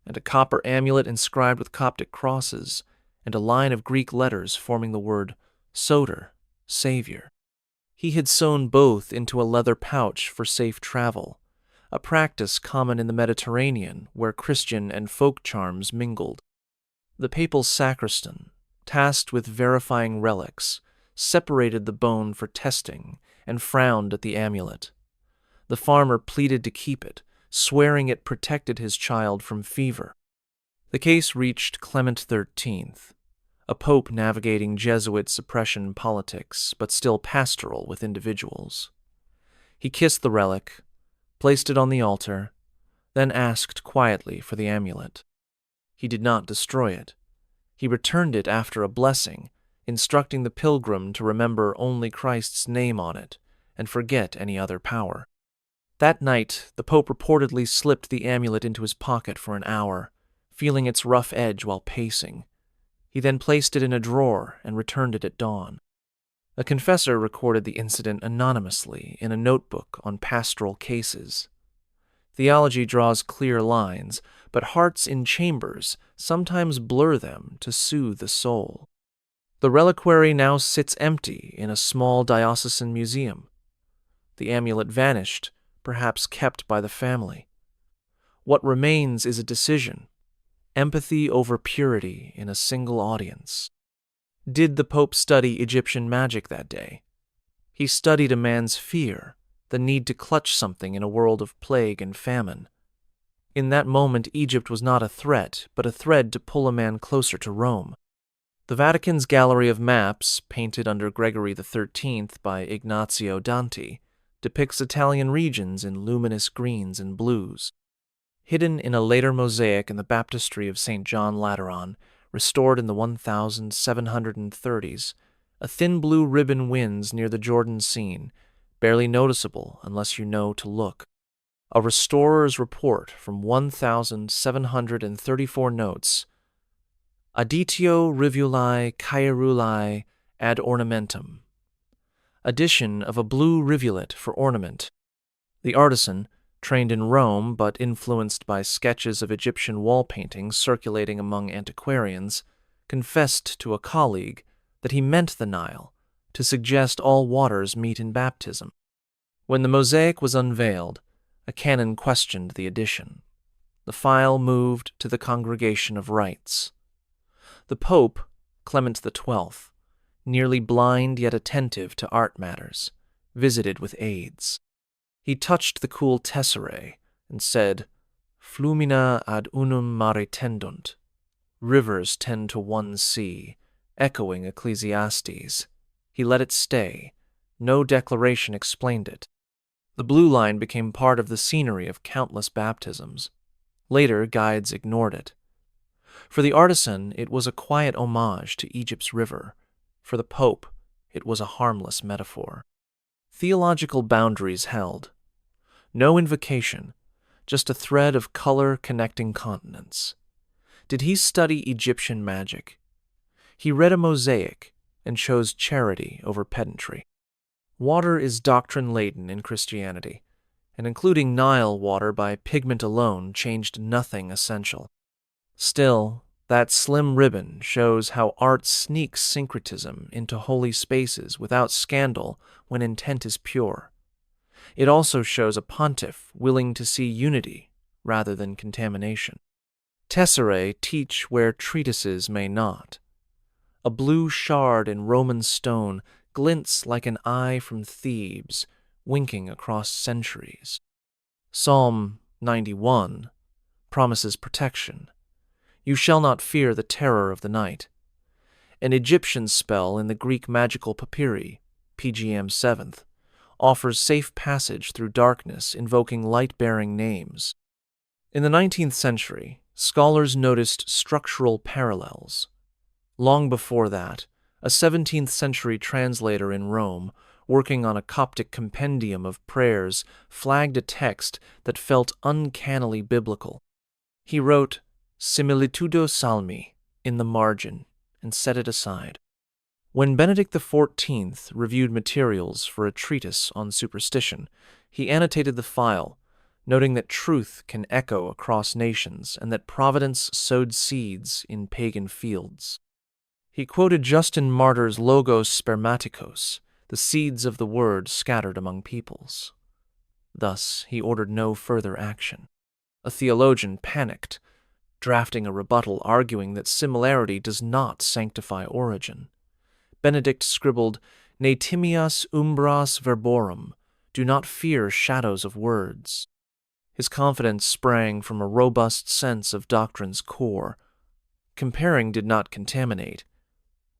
and a copper amulet inscribed with Coptic crosses, and a line of Greek letters forming the word Soter, Savior. He had sewn both into a leather pouch for safe travel, a practice common in the Mediterranean where Christian and folk charms mingled. The papal sacristan, tasked with verifying relics, separated the bone for testing and frowned at the amulet. The farmer pleaded to keep it, swearing it protected his child from fever. The case reached Clement XIII, a pope navigating Jesuit suppression politics, but still pastoral with individuals. He kissed the relic, placed it on the altar, then asked quietly for the amulet. He did not destroy it. He returned it after a blessing, instructing the pilgrim to remember only Christ's name on it and forget any other power. That night, the Pope reportedly slipped the amulet into his pocket for an hour, feeling its rough edge while pacing. He then placed it in a drawer and returned it at dawn. A confessor recorded the incident anonymously in a notebook on pastoral cases. Theology draws clear lines, but hearts in chambers sometimes blur them to soothe the soul. The reliquary now sits empty in a small diocesan museum. The amulet vanished, perhaps kept by the family. What remains is a decision, empathy over purity in a single audience. Did the Pope study Egyptian magic that day? He studied a man's fear, the need to clutch something in a world of plague and famine. In that moment, Egypt was not a threat, but a thread to pull a man closer to Rome. The Vatican's gallery of maps, painted under Gregory XIII by Ignazio Danti, depicts Italian regions in luminous greens and blues. Hidden in a later mosaic in the baptistry of St. John Lateran, restored in the 1730s, a thin blue ribbon winds near the Jordan scene, barely noticeable unless you know to look. A restorer's report from 1734 notes, Additio rivuli caeruli ad ornamentum. Addition of a blue rivulet for ornament. The artisan, trained in Rome but influenced by sketches of Egyptian wall paintings circulating among antiquarians, confessed to a colleague that he meant the Nile to suggest all waters meet in baptism. When the mosaic was unveiled, a canon questioned the addition. The file moved to the Congregation of Rites. The Pope, Clement XII, nearly blind yet attentive to art matters, visited with aides. He touched the cool tesserae and said, "Flumina ad unum mare tendunt." Rivers tend to one sea, echoing Ecclesiastes. He let it stay. No declaration explained it. The blue line became part of the scenery of countless baptisms. Later, guides ignored it. For the artisan, it was a quiet homage to Egypt's river. For the Pope, it was a harmless metaphor. Theological boundaries held. No invocation, just a thread of color connecting continents. Did he study Egyptian magic? He read a mosaic and chose charity over pedantry. Water is doctrine-laden in Christianity, and including Nile water by pigment alone changed nothing essential. Still, that slim ribbon shows how art sneaks syncretism into holy spaces without scandal when intent is pure. It also shows a pontiff willing to see unity rather than contamination. Tesserae teach where treatises may not. A blue shard in Roman stone glints like an eye from Thebes, winking across centuries. Psalm 91 promises protection. You shall not fear the terror of the night. An Egyptian spell in the Greek magical papyri, PGM 7th, offers safe passage through darkness, invoking light-bearing names. In the 19th century, scholars noticed structural parallels. Long before that, a 17th century translator in Rome, working on a Coptic compendium of prayers, flagged a text that felt uncannily biblical. He wrote "Similitudo Salmi" in the margin and set it aside. When Benedict XIV reviewed materials for a treatise on superstition, he annotated the file, noting that truth can echo across nations and that providence sowed seeds in pagan fields. He quoted Justin Martyr's Logos Spermatikos, the seeds of the word scattered among peoples. Thus, he ordered no further action. A theologian panicked, drafting a rebuttal arguing that similarity does not sanctify origin. Benedict scribbled, "Ne timias umbras verborum," do not fear shadows of words. His confidence sprang from a robust sense of doctrine's core. Comparing did not contaminate.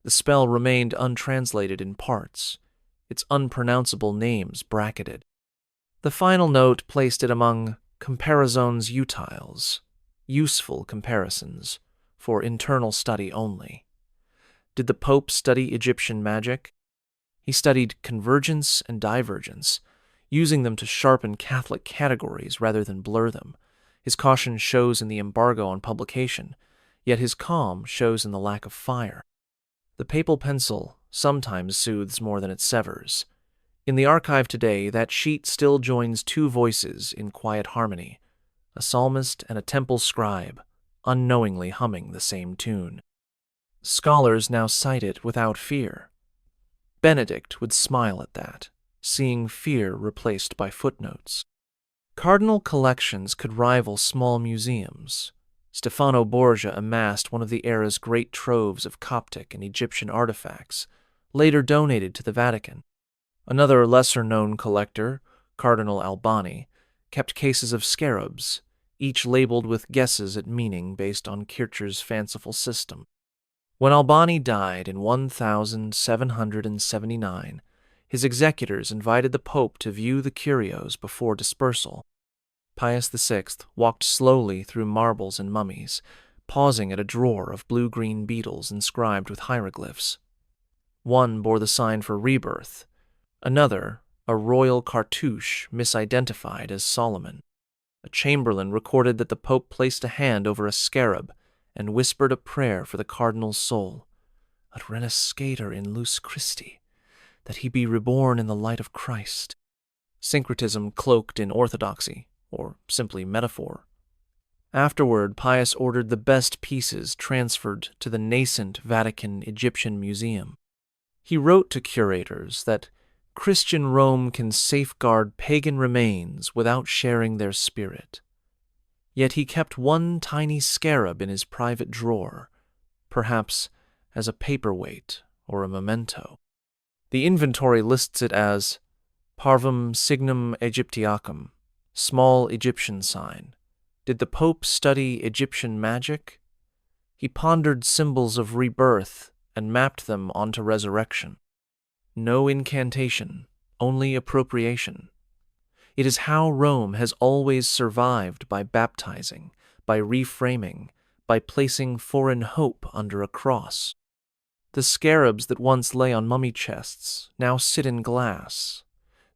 The spell remained untranslated in parts, its unpronounceable names bracketed. The final note placed it among comparisons utiles, useful comparisons, for internal study only. Did the Pope study Egyptian magic? He studied convergence and divergence, using them to sharpen Catholic categories rather than blur them. His caution shows in the embargo on publication, yet his calm shows in the lack of fire. The papal pencil sometimes soothes more than it severs. In the archive today, that sheet still joins two voices in quiet harmony, a psalmist and a temple scribe, unknowingly humming the same tune. Scholars now cite it without fear. Benedict would smile at that, seeing fear replaced by footnotes. Cardinal collections could rival small museums. Stefano Borgia amassed one of the era's great troves of Coptic and Egyptian artifacts, later donated to the Vatican. Another lesser-known collector, Cardinal Albani, kept cases of scarabs, each labeled with guesses at meaning based on Kircher's fanciful system. When Albani died in 1779, his executors invited the Pope to view the curios before dispersal. Pius VI walked slowly through marbles and mummies, pausing at a drawer of blue-green beetles inscribed with hieroglyphs. One bore the sign for rebirth, another, a royal cartouche misidentified as Solomon. A chamberlain recorded that the Pope placed a hand over a scarab and whispered a prayer for the cardinal's soul, "Ad renascator in lus Christi," that he be reborn in the light of Christ. Syncretism cloaked in orthodoxy, or simply metaphor. Afterward, Pius ordered the best pieces transferred to the nascent Vatican Egyptian Museum. He wrote to curators that Christian Rome can safeguard pagan remains without sharing their spirit. Yet he kept one tiny scarab in his private drawer, perhaps as a paperweight or a memento. The inventory lists it as Parvum signum Egyptiacum, small Egyptian sign. Did the Pope study Egyptian magic? He pondered symbols of rebirth and mapped them onto resurrection. No incantation, only appropriation. It is how Rome has always survived, by baptizing, by reframing, by placing foreign hope under a cross. The scarabs that once lay on mummy chests now sit in glass,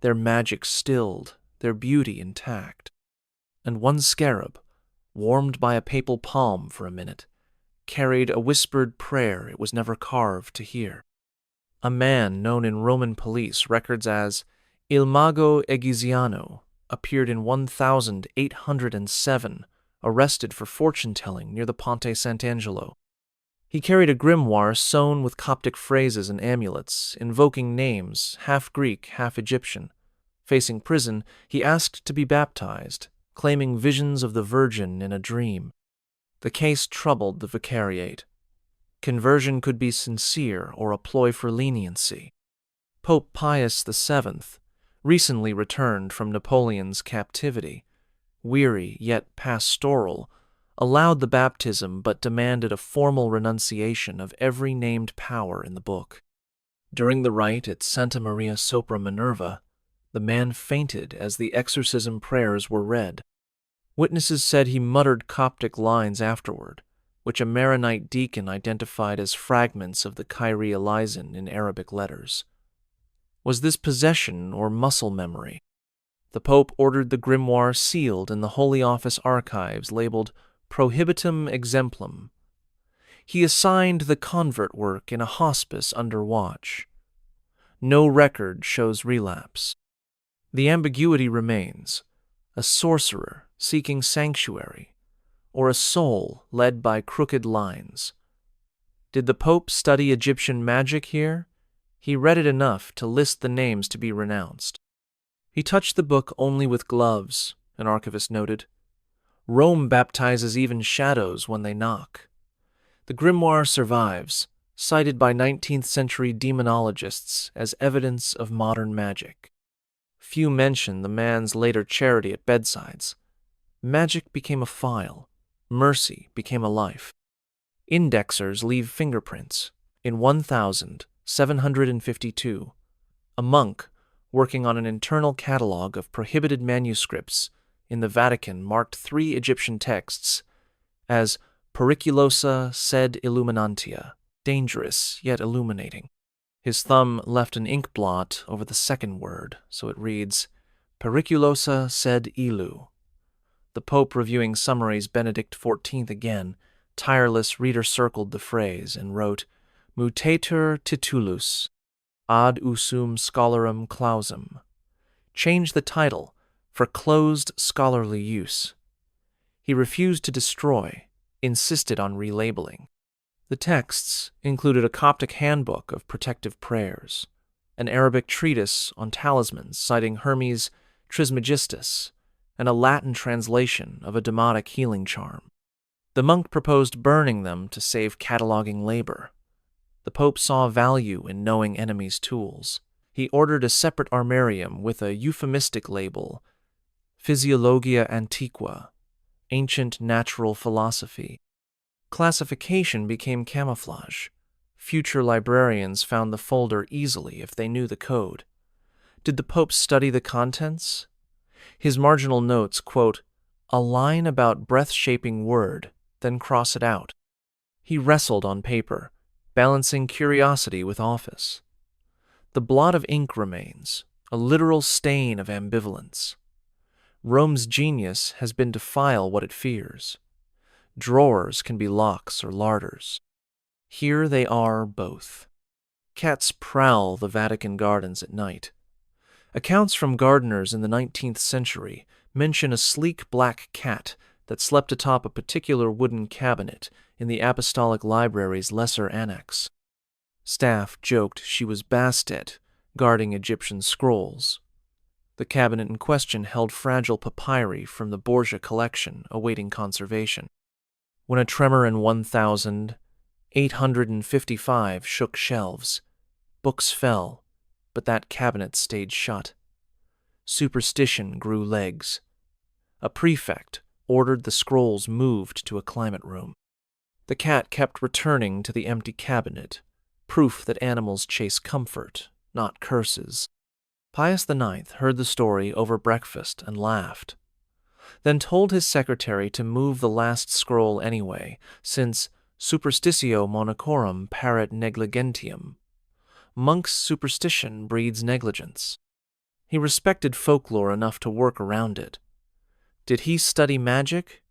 their magic stilled, their beauty intact. And one scarab, warmed by a papal palm for a minute, carried a whispered prayer it was never carved to hear. A man known in Roman police records as Il Mago Egiziano appeared in 1807, arrested for fortune-telling near the Ponte Sant'Angelo. He carried a grimoire sewn with Coptic phrases and amulets, invoking names, half Greek, half Egyptian. Facing prison, he asked to be baptized, claiming visions of the Virgin in a dream. The case troubled the vicariate. Conversion could be sincere or a ploy for leniency. Pope Pius VII recently returned from Napoleon's captivity. Weary yet pastoral, allowed the baptism but demanded a formal renunciation of every named power in the book. During the rite at Santa Maria sopra Minerva, the man fainted as the exorcism prayers were read. Witnesses said he muttered Coptic lines afterward, which a Maronite deacon identified as fragments of the Kyrie eleison in Arabic letters. Was this possession or muscle memory? The Pope ordered the grimoire sealed in the Holy Office archives labeled Prohibitum Exemplum. He assigned the convert work in a hospice under watch. No record shows relapse. The ambiguity remains: a sorcerer seeking sanctuary, or a soul led by crooked lines. Did the Pope study Egyptian magic here? He read it enough to list the names to be renounced. He touched the book only with gloves, an archivist noted. Rome baptizes even shadows when they knock. The grimoire survives, cited by 19th century demonologists as evidence of modern magic. Few mention the man's later charity at bedsides. Magic became a file. Mercy became a life. Indexers leave fingerprints. In 1752, a monk working on an internal catalog of prohibited manuscripts in the Vatican marked 3 Egyptian texts as periculosa sed illuminantia, dangerous yet illuminating. His thumb left an ink blot over the second word, so it reads, periculosa sed illu. The Pope reviewing summaries Benedict XIV again, tireless reader-circled the phrase and wrote, Mutator titulus, ad usum scholarum clausum. Change the title for closed scholarly use. He refused to destroy, insisted on relabeling. The texts included a Coptic handbook of protective prayers, an Arabic treatise on talismans citing Hermes Trismegistus, and a Latin translation of a Demotic healing charm. The monk proposed burning them to save cataloging labor. The Pope saw value in knowing enemies' tools. He ordered a separate armarium with a euphemistic label, Physiologia Antiqua, Ancient Natural Philosophy. Classification became camouflage. Future librarians found the folder easily if they knew the code. Did the Pope study the contents? His marginal notes quote, a line about breath-shaping word, then cross it out. He wrestled on paper, balancing curiosity with office. The blot of ink remains, a literal stain of ambivalence. Rome's genius has been to file what it fears. Drawers can be locks or larders. Here they are both. Cats prowl the Vatican gardens at night. Accounts from gardeners in the 19th century mention a sleek black cat that slept atop a particular wooden cabinet in the Apostolic Library's lesser annex. Staff joked she was Bastet, guarding Egyptian scrolls. The cabinet in question held fragile papyri from the Borgia collection awaiting conservation. When a tremor in 1855 shook shelves, books fell, but that cabinet stayed shut. superstition grew legs. A prefect ordered the scrolls moved to a climate room. The cat kept returning to the empty cabinet, proof that animals chase comfort, not curses. Pius IX heard the story over breakfast and laughed, then told his secretary to move the last scroll anyway, since superstitio monachorum paret negligentium. Monk's superstition breeds negligence. He respected folklore enough to work around it. Did he study magic?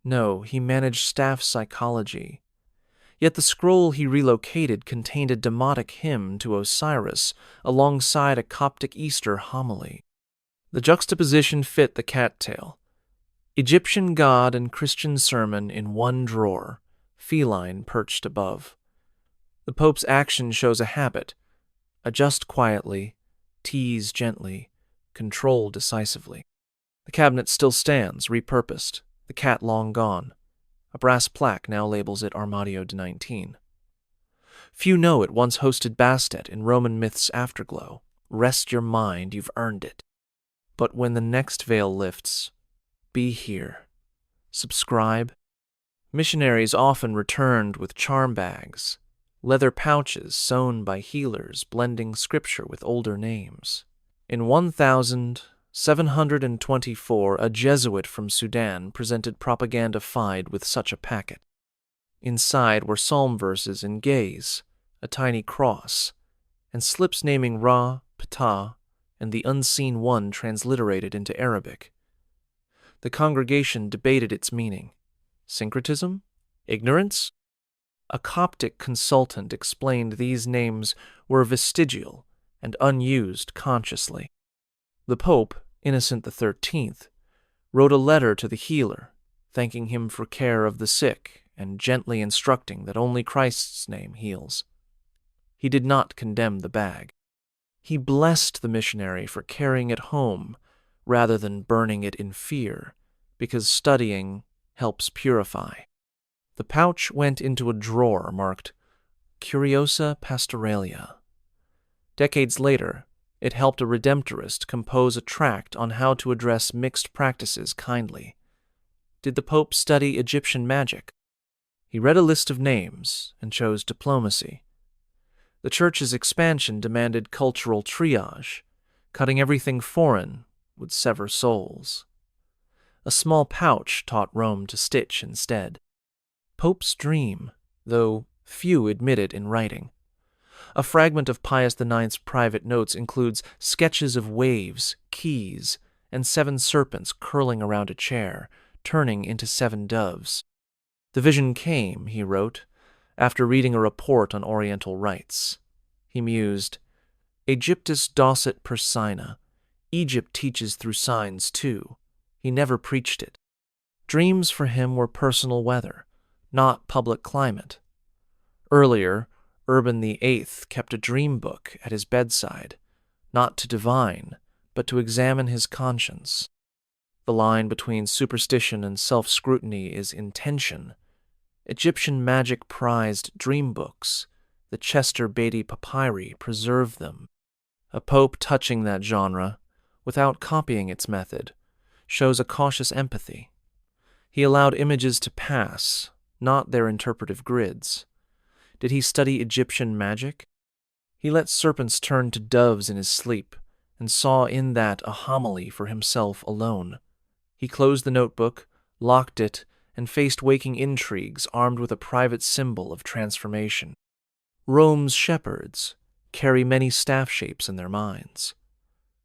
No, he managed staff psychology. Yet the scroll he relocated contained a Demotic hymn to Osiris alongside a Coptic Easter homily. The juxtaposition fit the cattail. Egyptian god and Christian sermon in one drawer, feline perched above. The Pope's action shows a habit: adjust quietly, tease gently, control decisively. The cabinet still stands, repurposed, the cat long gone. A brass plaque now labels it Armadio de 19. Few know it once hosted Bastet in Roman myth's afterglow. Rest your mind, you've earned it. But when the next veil lifts, be here. Subscribe. Missionaries often returned with charm bags, leather pouches sewn by healers blending scripture with older names. In 1724, a Jesuit from Sudan presented propaganda fide with such a packet. Inside were psalm verses in gaze, a tiny cross, and slips naming Ra, Ptah, and the Unseen One transliterated into Arabic. The congregation debated its meaning. Syncretism? Ignorance? A Coptic consultant explained these names were vestigial and unused consciously. The Pope, Innocent XIII, wrote a letter to the healer, thanking him for care of the sick and gently instructing that only Christ's name heals. He did not condemn the bag. He blessed the missionary for carrying it home rather than burning it in fear, because studying helps purify. The pouch went into a drawer marked Curiosa Pastoralia. Decades later, it helped a Redemptorist compose a tract on how to address mixed practices kindly. Did the Pope study Egyptian magic? He read a list of names and chose diplomacy. The Church's expansion demanded cultural triage. Cutting everything foreign would sever souls. A small pouch taught Rome to stitch instead. Pope's dream, though few admit it in writing. A fragment of Pius IX's private notes includes sketches of waves, keys, and 7 serpents curling around a chair, turning into 7 doves. The vision came, he wrote, after reading a report on Oriental rites. He mused, Egyptus docet per sina. Egypt teaches through signs too. He never preached it. Dreams for him were personal weather, not public climate. Earlier, Urban VIII kept a dream book at his bedside, not to divine, but to examine his conscience. The line between superstition and self-scrutiny is intention. Egyptian magic prized dream books. The Chester Beatty papyri preserved them. A pope touching that genre, without copying its method, shows a cautious empathy. He allowed images to pass, not their interpretive grids. Did he study Egyptian magic? He let serpents turn to doves in his sleep, and saw in that a homily for himself alone. He closed the notebook, locked it, and faced waking intrigues armed with a private symbol of transformation. Rome's shepherds carry many staff shapes in their minds.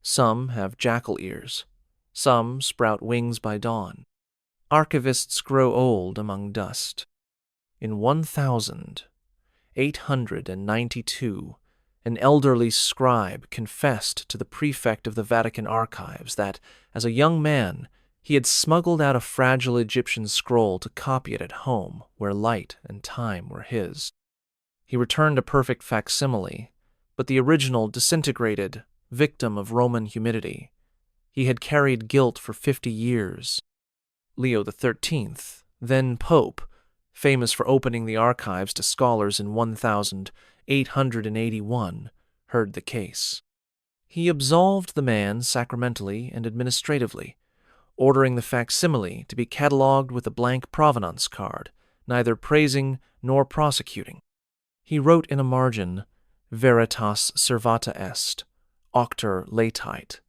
Some have jackal ears. Some sprout wings by dawn. Archivists grow old among dust. In 1892, an elderly scribe confessed to the prefect of the Vatican archives that, as a young man, he had smuggled out a fragile Egyptian scroll to copy it at home, where light and time were his. He returned a perfect facsimile, but the original disintegrated, victim of Roman humidity. He had carried guilt for 50 years. Leo XIII, then Pope, famous for opening the archives to scholars in 1881, heard the case. He absolved the man sacramentally and administratively, ordering the facsimile to be catalogued with a blank provenance card, neither praising nor prosecuting. He wrote in a margin, Veritas servata est, auctor laetite.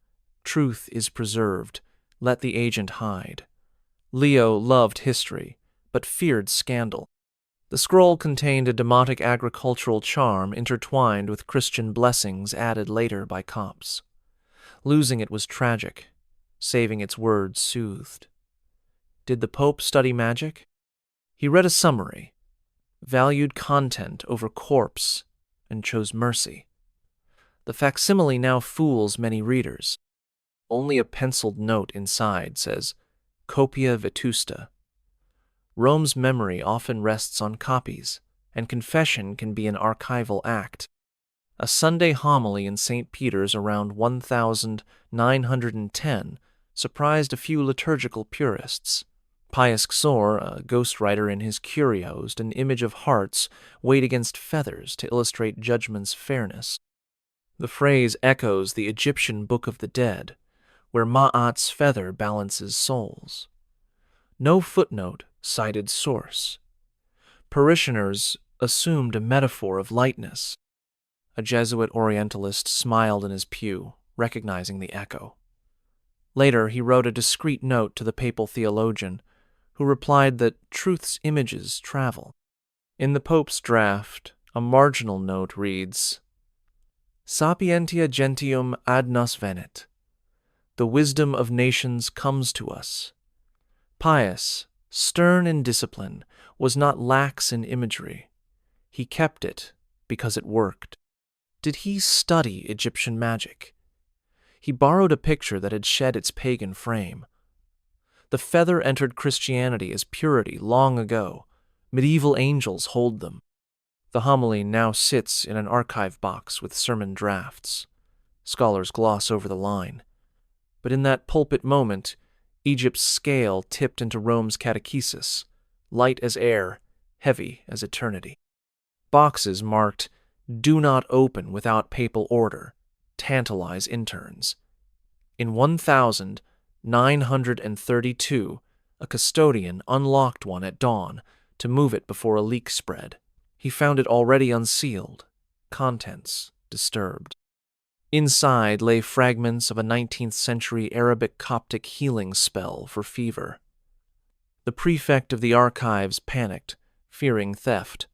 Truth is preserved, let the agent hide. Leo loved history, but feared scandal. The scroll contained a Demotic agricultural charm intertwined with Christian blessings added later by Copts. Losing it was tragic, saving its words soothed. Did the Pope study magic? He read a summary, valued content over corpse, and chose mercy. The facsimile now fools many readers. Only a penciled note inside says, Copia vetusta. Rome's memory often rests on copies, and confession can be an archival act. A Sunday homily in St. Peter's around 1910 surprised a few liturgical purists. Pius Xor, a ghostwriter in his Curios, an image of hearts weighed against feathers to illustrate judgment's fairness. The phrase echoes the Egyptian Book of the Dead, where Ma'at's feather balances souls. No footnote cited source. Parishioners assumed a metaphor of lightness. A Jesuit Orientalist smiled in his pew, recognizing the echo. Later, he wrote a discreet note to the papal theologian, who replied that truth's images travel. In the Pope's draft, a marginal note reads, Sapientia gentium ad nos venit. The wisdom of nations comes to us. Pius, stern in discipline, was not lax in imagery. He kept it because it worked. Did he study Egyptian magic? He borrowed a picture that had shed its pagan frame. The feather entered Christianity as purity long ago. Medieval angels hold them. The homily now sits in an archive box with sermon drafts. Scholars gloss over the line. But in that pulpit moment, Egypt's scale tipped into Rome's catechesis, light as air, heavy as eternity. Boxes marked, Do not open without papal order, tantalize interns. In 1932, a custodian unlocked one at dawn to move it before a leak spread. He found it already unsealed, contents disturbed. Inside lay fragments of a 19th century Arabic Coptic healing spell for fever. The prefect of the archives panicked, fearing theft.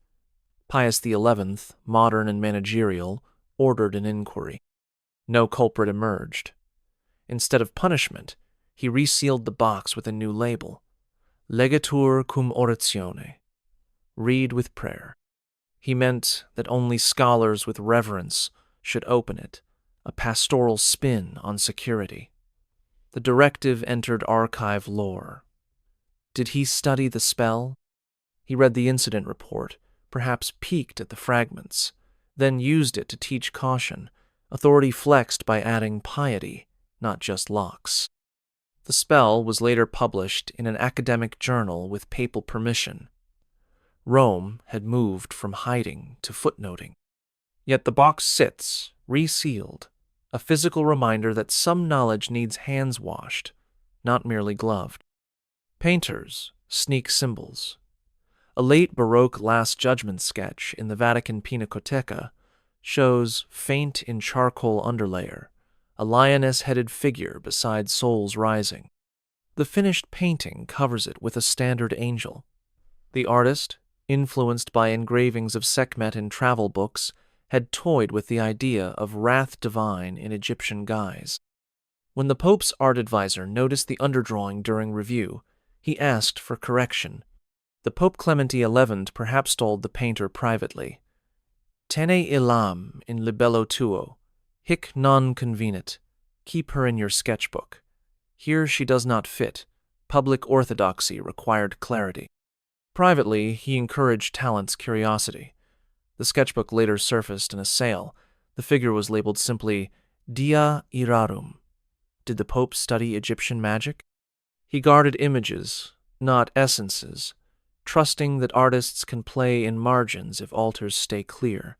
Pius XI, modern and managerial, ordered an inquiry. No culprit emerged. Instead of punishment, he resealed the box with a new label, Legatur cum oratione, read with prayer. He meant that only scholars with reverence should open it, a pastoral spin on security. The directive entered archive lore. Did he study the spell? He read the incident report, perhaps peeked at the fragments, then used it to teach caution, authority flexed by adding piety, not just locks. The spell was later published in an academic journal with papal permission. Rome had moved from hiding to footnoting. Yet the box sits, resealed, a physical reminder that some knowledge needs hands washed, not merely gloved. Painters sneak symbols. A late Baroque Last Judgment sketch in the Vatican Pinacoteca shows, faint in charcoal underlayer, a lioness-headed figure beside souls rising. The finished painting covers it with a standard angel. The artist, influenced by engravings of Sekhmet in travel books, had toyed with the idea of wrath divine in Egyptian guise. When the Pope's art advisor noticed the underdrawing during review, he asked for correction. The Pope Clement XI perhaps told the painter privately, Tene illam in libello tuo, hic non convenit, keep her in your sketchbook. Here she does not fit, public orthodoxy required clarity. Privately, he encouraged talent's curiosity. The sketchbook later surfaced in a sale. The figure was labeled simply Dia Irarum. Did the Pope study Egyptian magic? He guarded images, not essences, trusting that artists can play in margins if altars stay clear.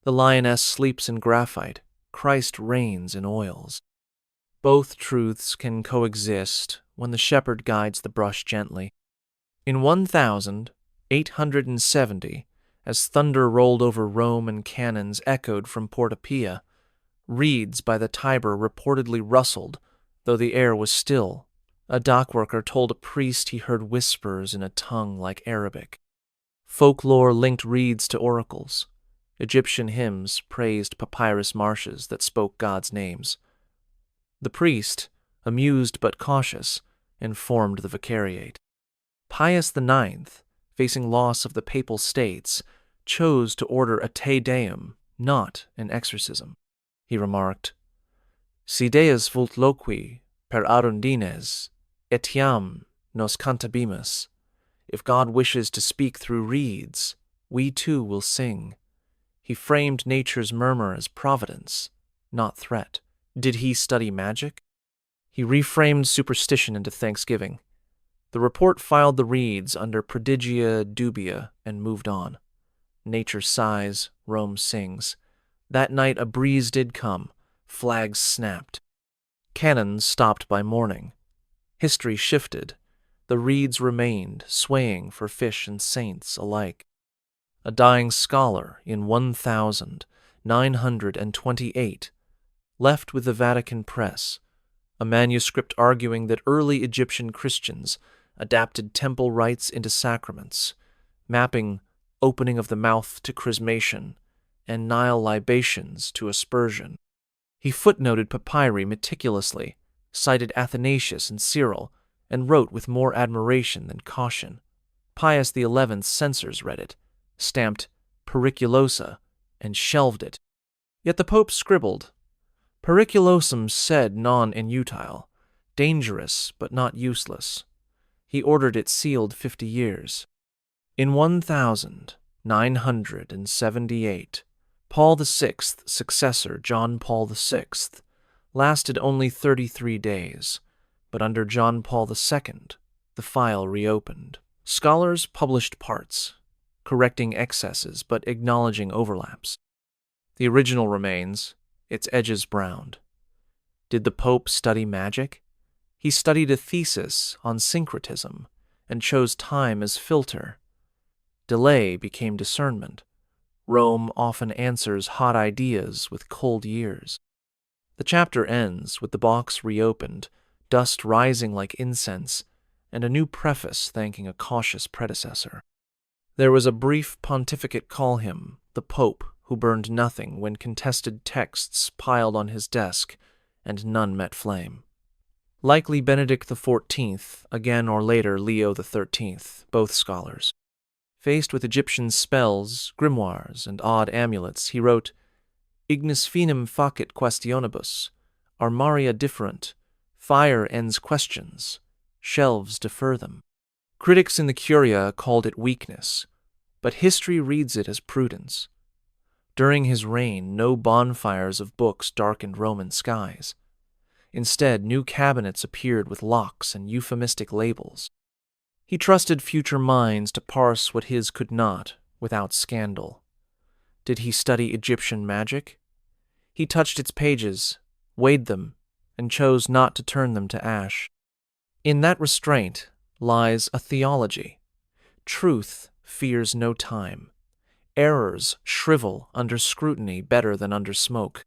The lioness sleeps in graphite, Christ reigns in oils. Both truths can coexist when the shepherd guides the brush gently. In 1870, as thunder rolled over Rome and cannons echoed from Porta Pia, reeds by the Tiber reportedly rustled, though the air was still. A dockworker told a priest he heard whispers in a tongue like Arabic. Folklore linked reeds to oracles. Egyptian hymns praised papyrus marshes that spoke God's names. The priest, amused but cautious, informed the vicariate. Pius IX, facing loss of the papal states, chose to order a Te Deum, not an exorcism. He remarked, "Si Deus vult loqui per arundines, etiam nos cantabimus." If God wishes to speak through reeds, we too will sing. He framed nature's murmur as providence, not threat. Did he study magic? He reframed superstition into thanksgiving. The report filed the reeds under prodigia dubia and moved on. Nature sighs, Rome sings. That night a breeze did come, flags snapped. Cannons stopped by morning. History shifted. The reeds remained, swaying for fish and saints alike. A dying scholar in 1928 left with the Vatican press a manuscript arguing that early Egyptian Christians adapted temple rites into sacraments, mapping opening of the mouth to chrismation and Nile libations to aspersion. He footnoted papyri meticulously, cited Athanasius and Cyril, and wrote with more admiration than caution. Pius XI's censors read it, stamped periculosa, and shelved it. Yet the Pope scribbled, "Periculosum sed non inutile, dangerous but not useless." He ordered it sealed 50 years. In 1978, Paul VI's successor, John Paul VI, lasted only 33 days, but under John Paul II, the file reopened. Scholars published parts, correcting excesses but acknowledging overlaps. The original remains, its edges browned. Did the Pope study magic? He studied a thesis on syncretism and chose time as filter. Delay became discernment. Rome often answers hot ideas with cold years. The chapter ends with the box reopened, dust rising like incense, and a new preface thanking a cautious predecessor. There was a brief pontificate call him the Pope who burned nothing when contested texts piled on his desk and none met flame. Likely Benedict XIV, again or later Leo XIII, both scholars. Faced with Egyptian spells, grimoires, and odd amulets, he wrote, "Ignis finem facit questionibus, armaria different, fire ends questions, shelves defer them." Critics in the Curia called it weakness, but history reads it as prudence. During his reign, no bonfires of books darkened Roman skies. Instead, new cabinets appeared with locks and euphemistic labels. He trusted future minds to parse what his could not, without scandal. Did he study Egyptian magic? He touched its pages, weighed them, and chose not to turn them to ash. In that restraint lies a theology. Truth fears no time. Errors shrivel under scrutiny better than under smoke.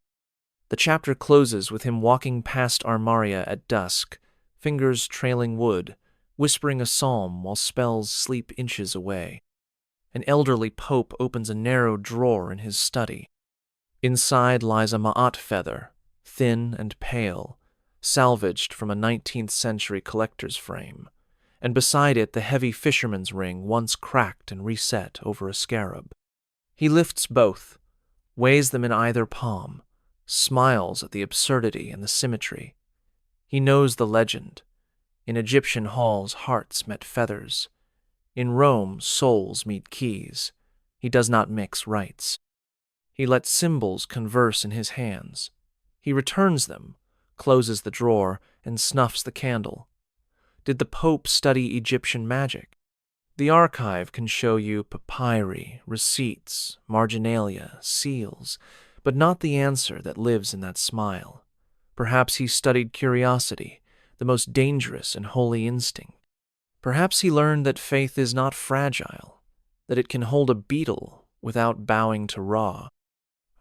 The chapter closes with him walking past Armaria at dusk, fingers trailing wood, whispering a psalm while spells sleep inches away. An elderly pope opens a narrow drawer in his study. Inside lies a ma'at feather, thin and pale, salvaged from a 19th century collector's frame, and beside it the heavy fisherman's ring once cracked and reset over a scarab. He lifts both, weighs them in either palm, smiles at the absurdity and the symmetry. He knows the legend. In Egyptian halls, hearts met feathers. In Rome, souls meet keys. He does not mix rites. He lets symbols converse in his hands. He returns them, closes the drawer, and snuffs the candle. Did the Pope study Egyptian magic? The archive can show you papyri, receipts, marginalia, seals, but not the answer that lives in that smile. Perhaps he studied curiosity, the most dangerous and holy instinct. Perhaps he learned that faith is not fragile, that it can hold a beetle without bowing to Ra.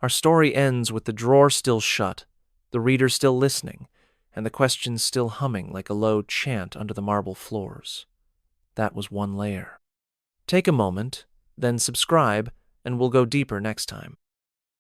Our story ends with the drawer still shut, the reader still listening, and the questions still humming like a low chant under the marble floors. That was one layer. Take a moment, then subscribe, and we'll go deeper next time.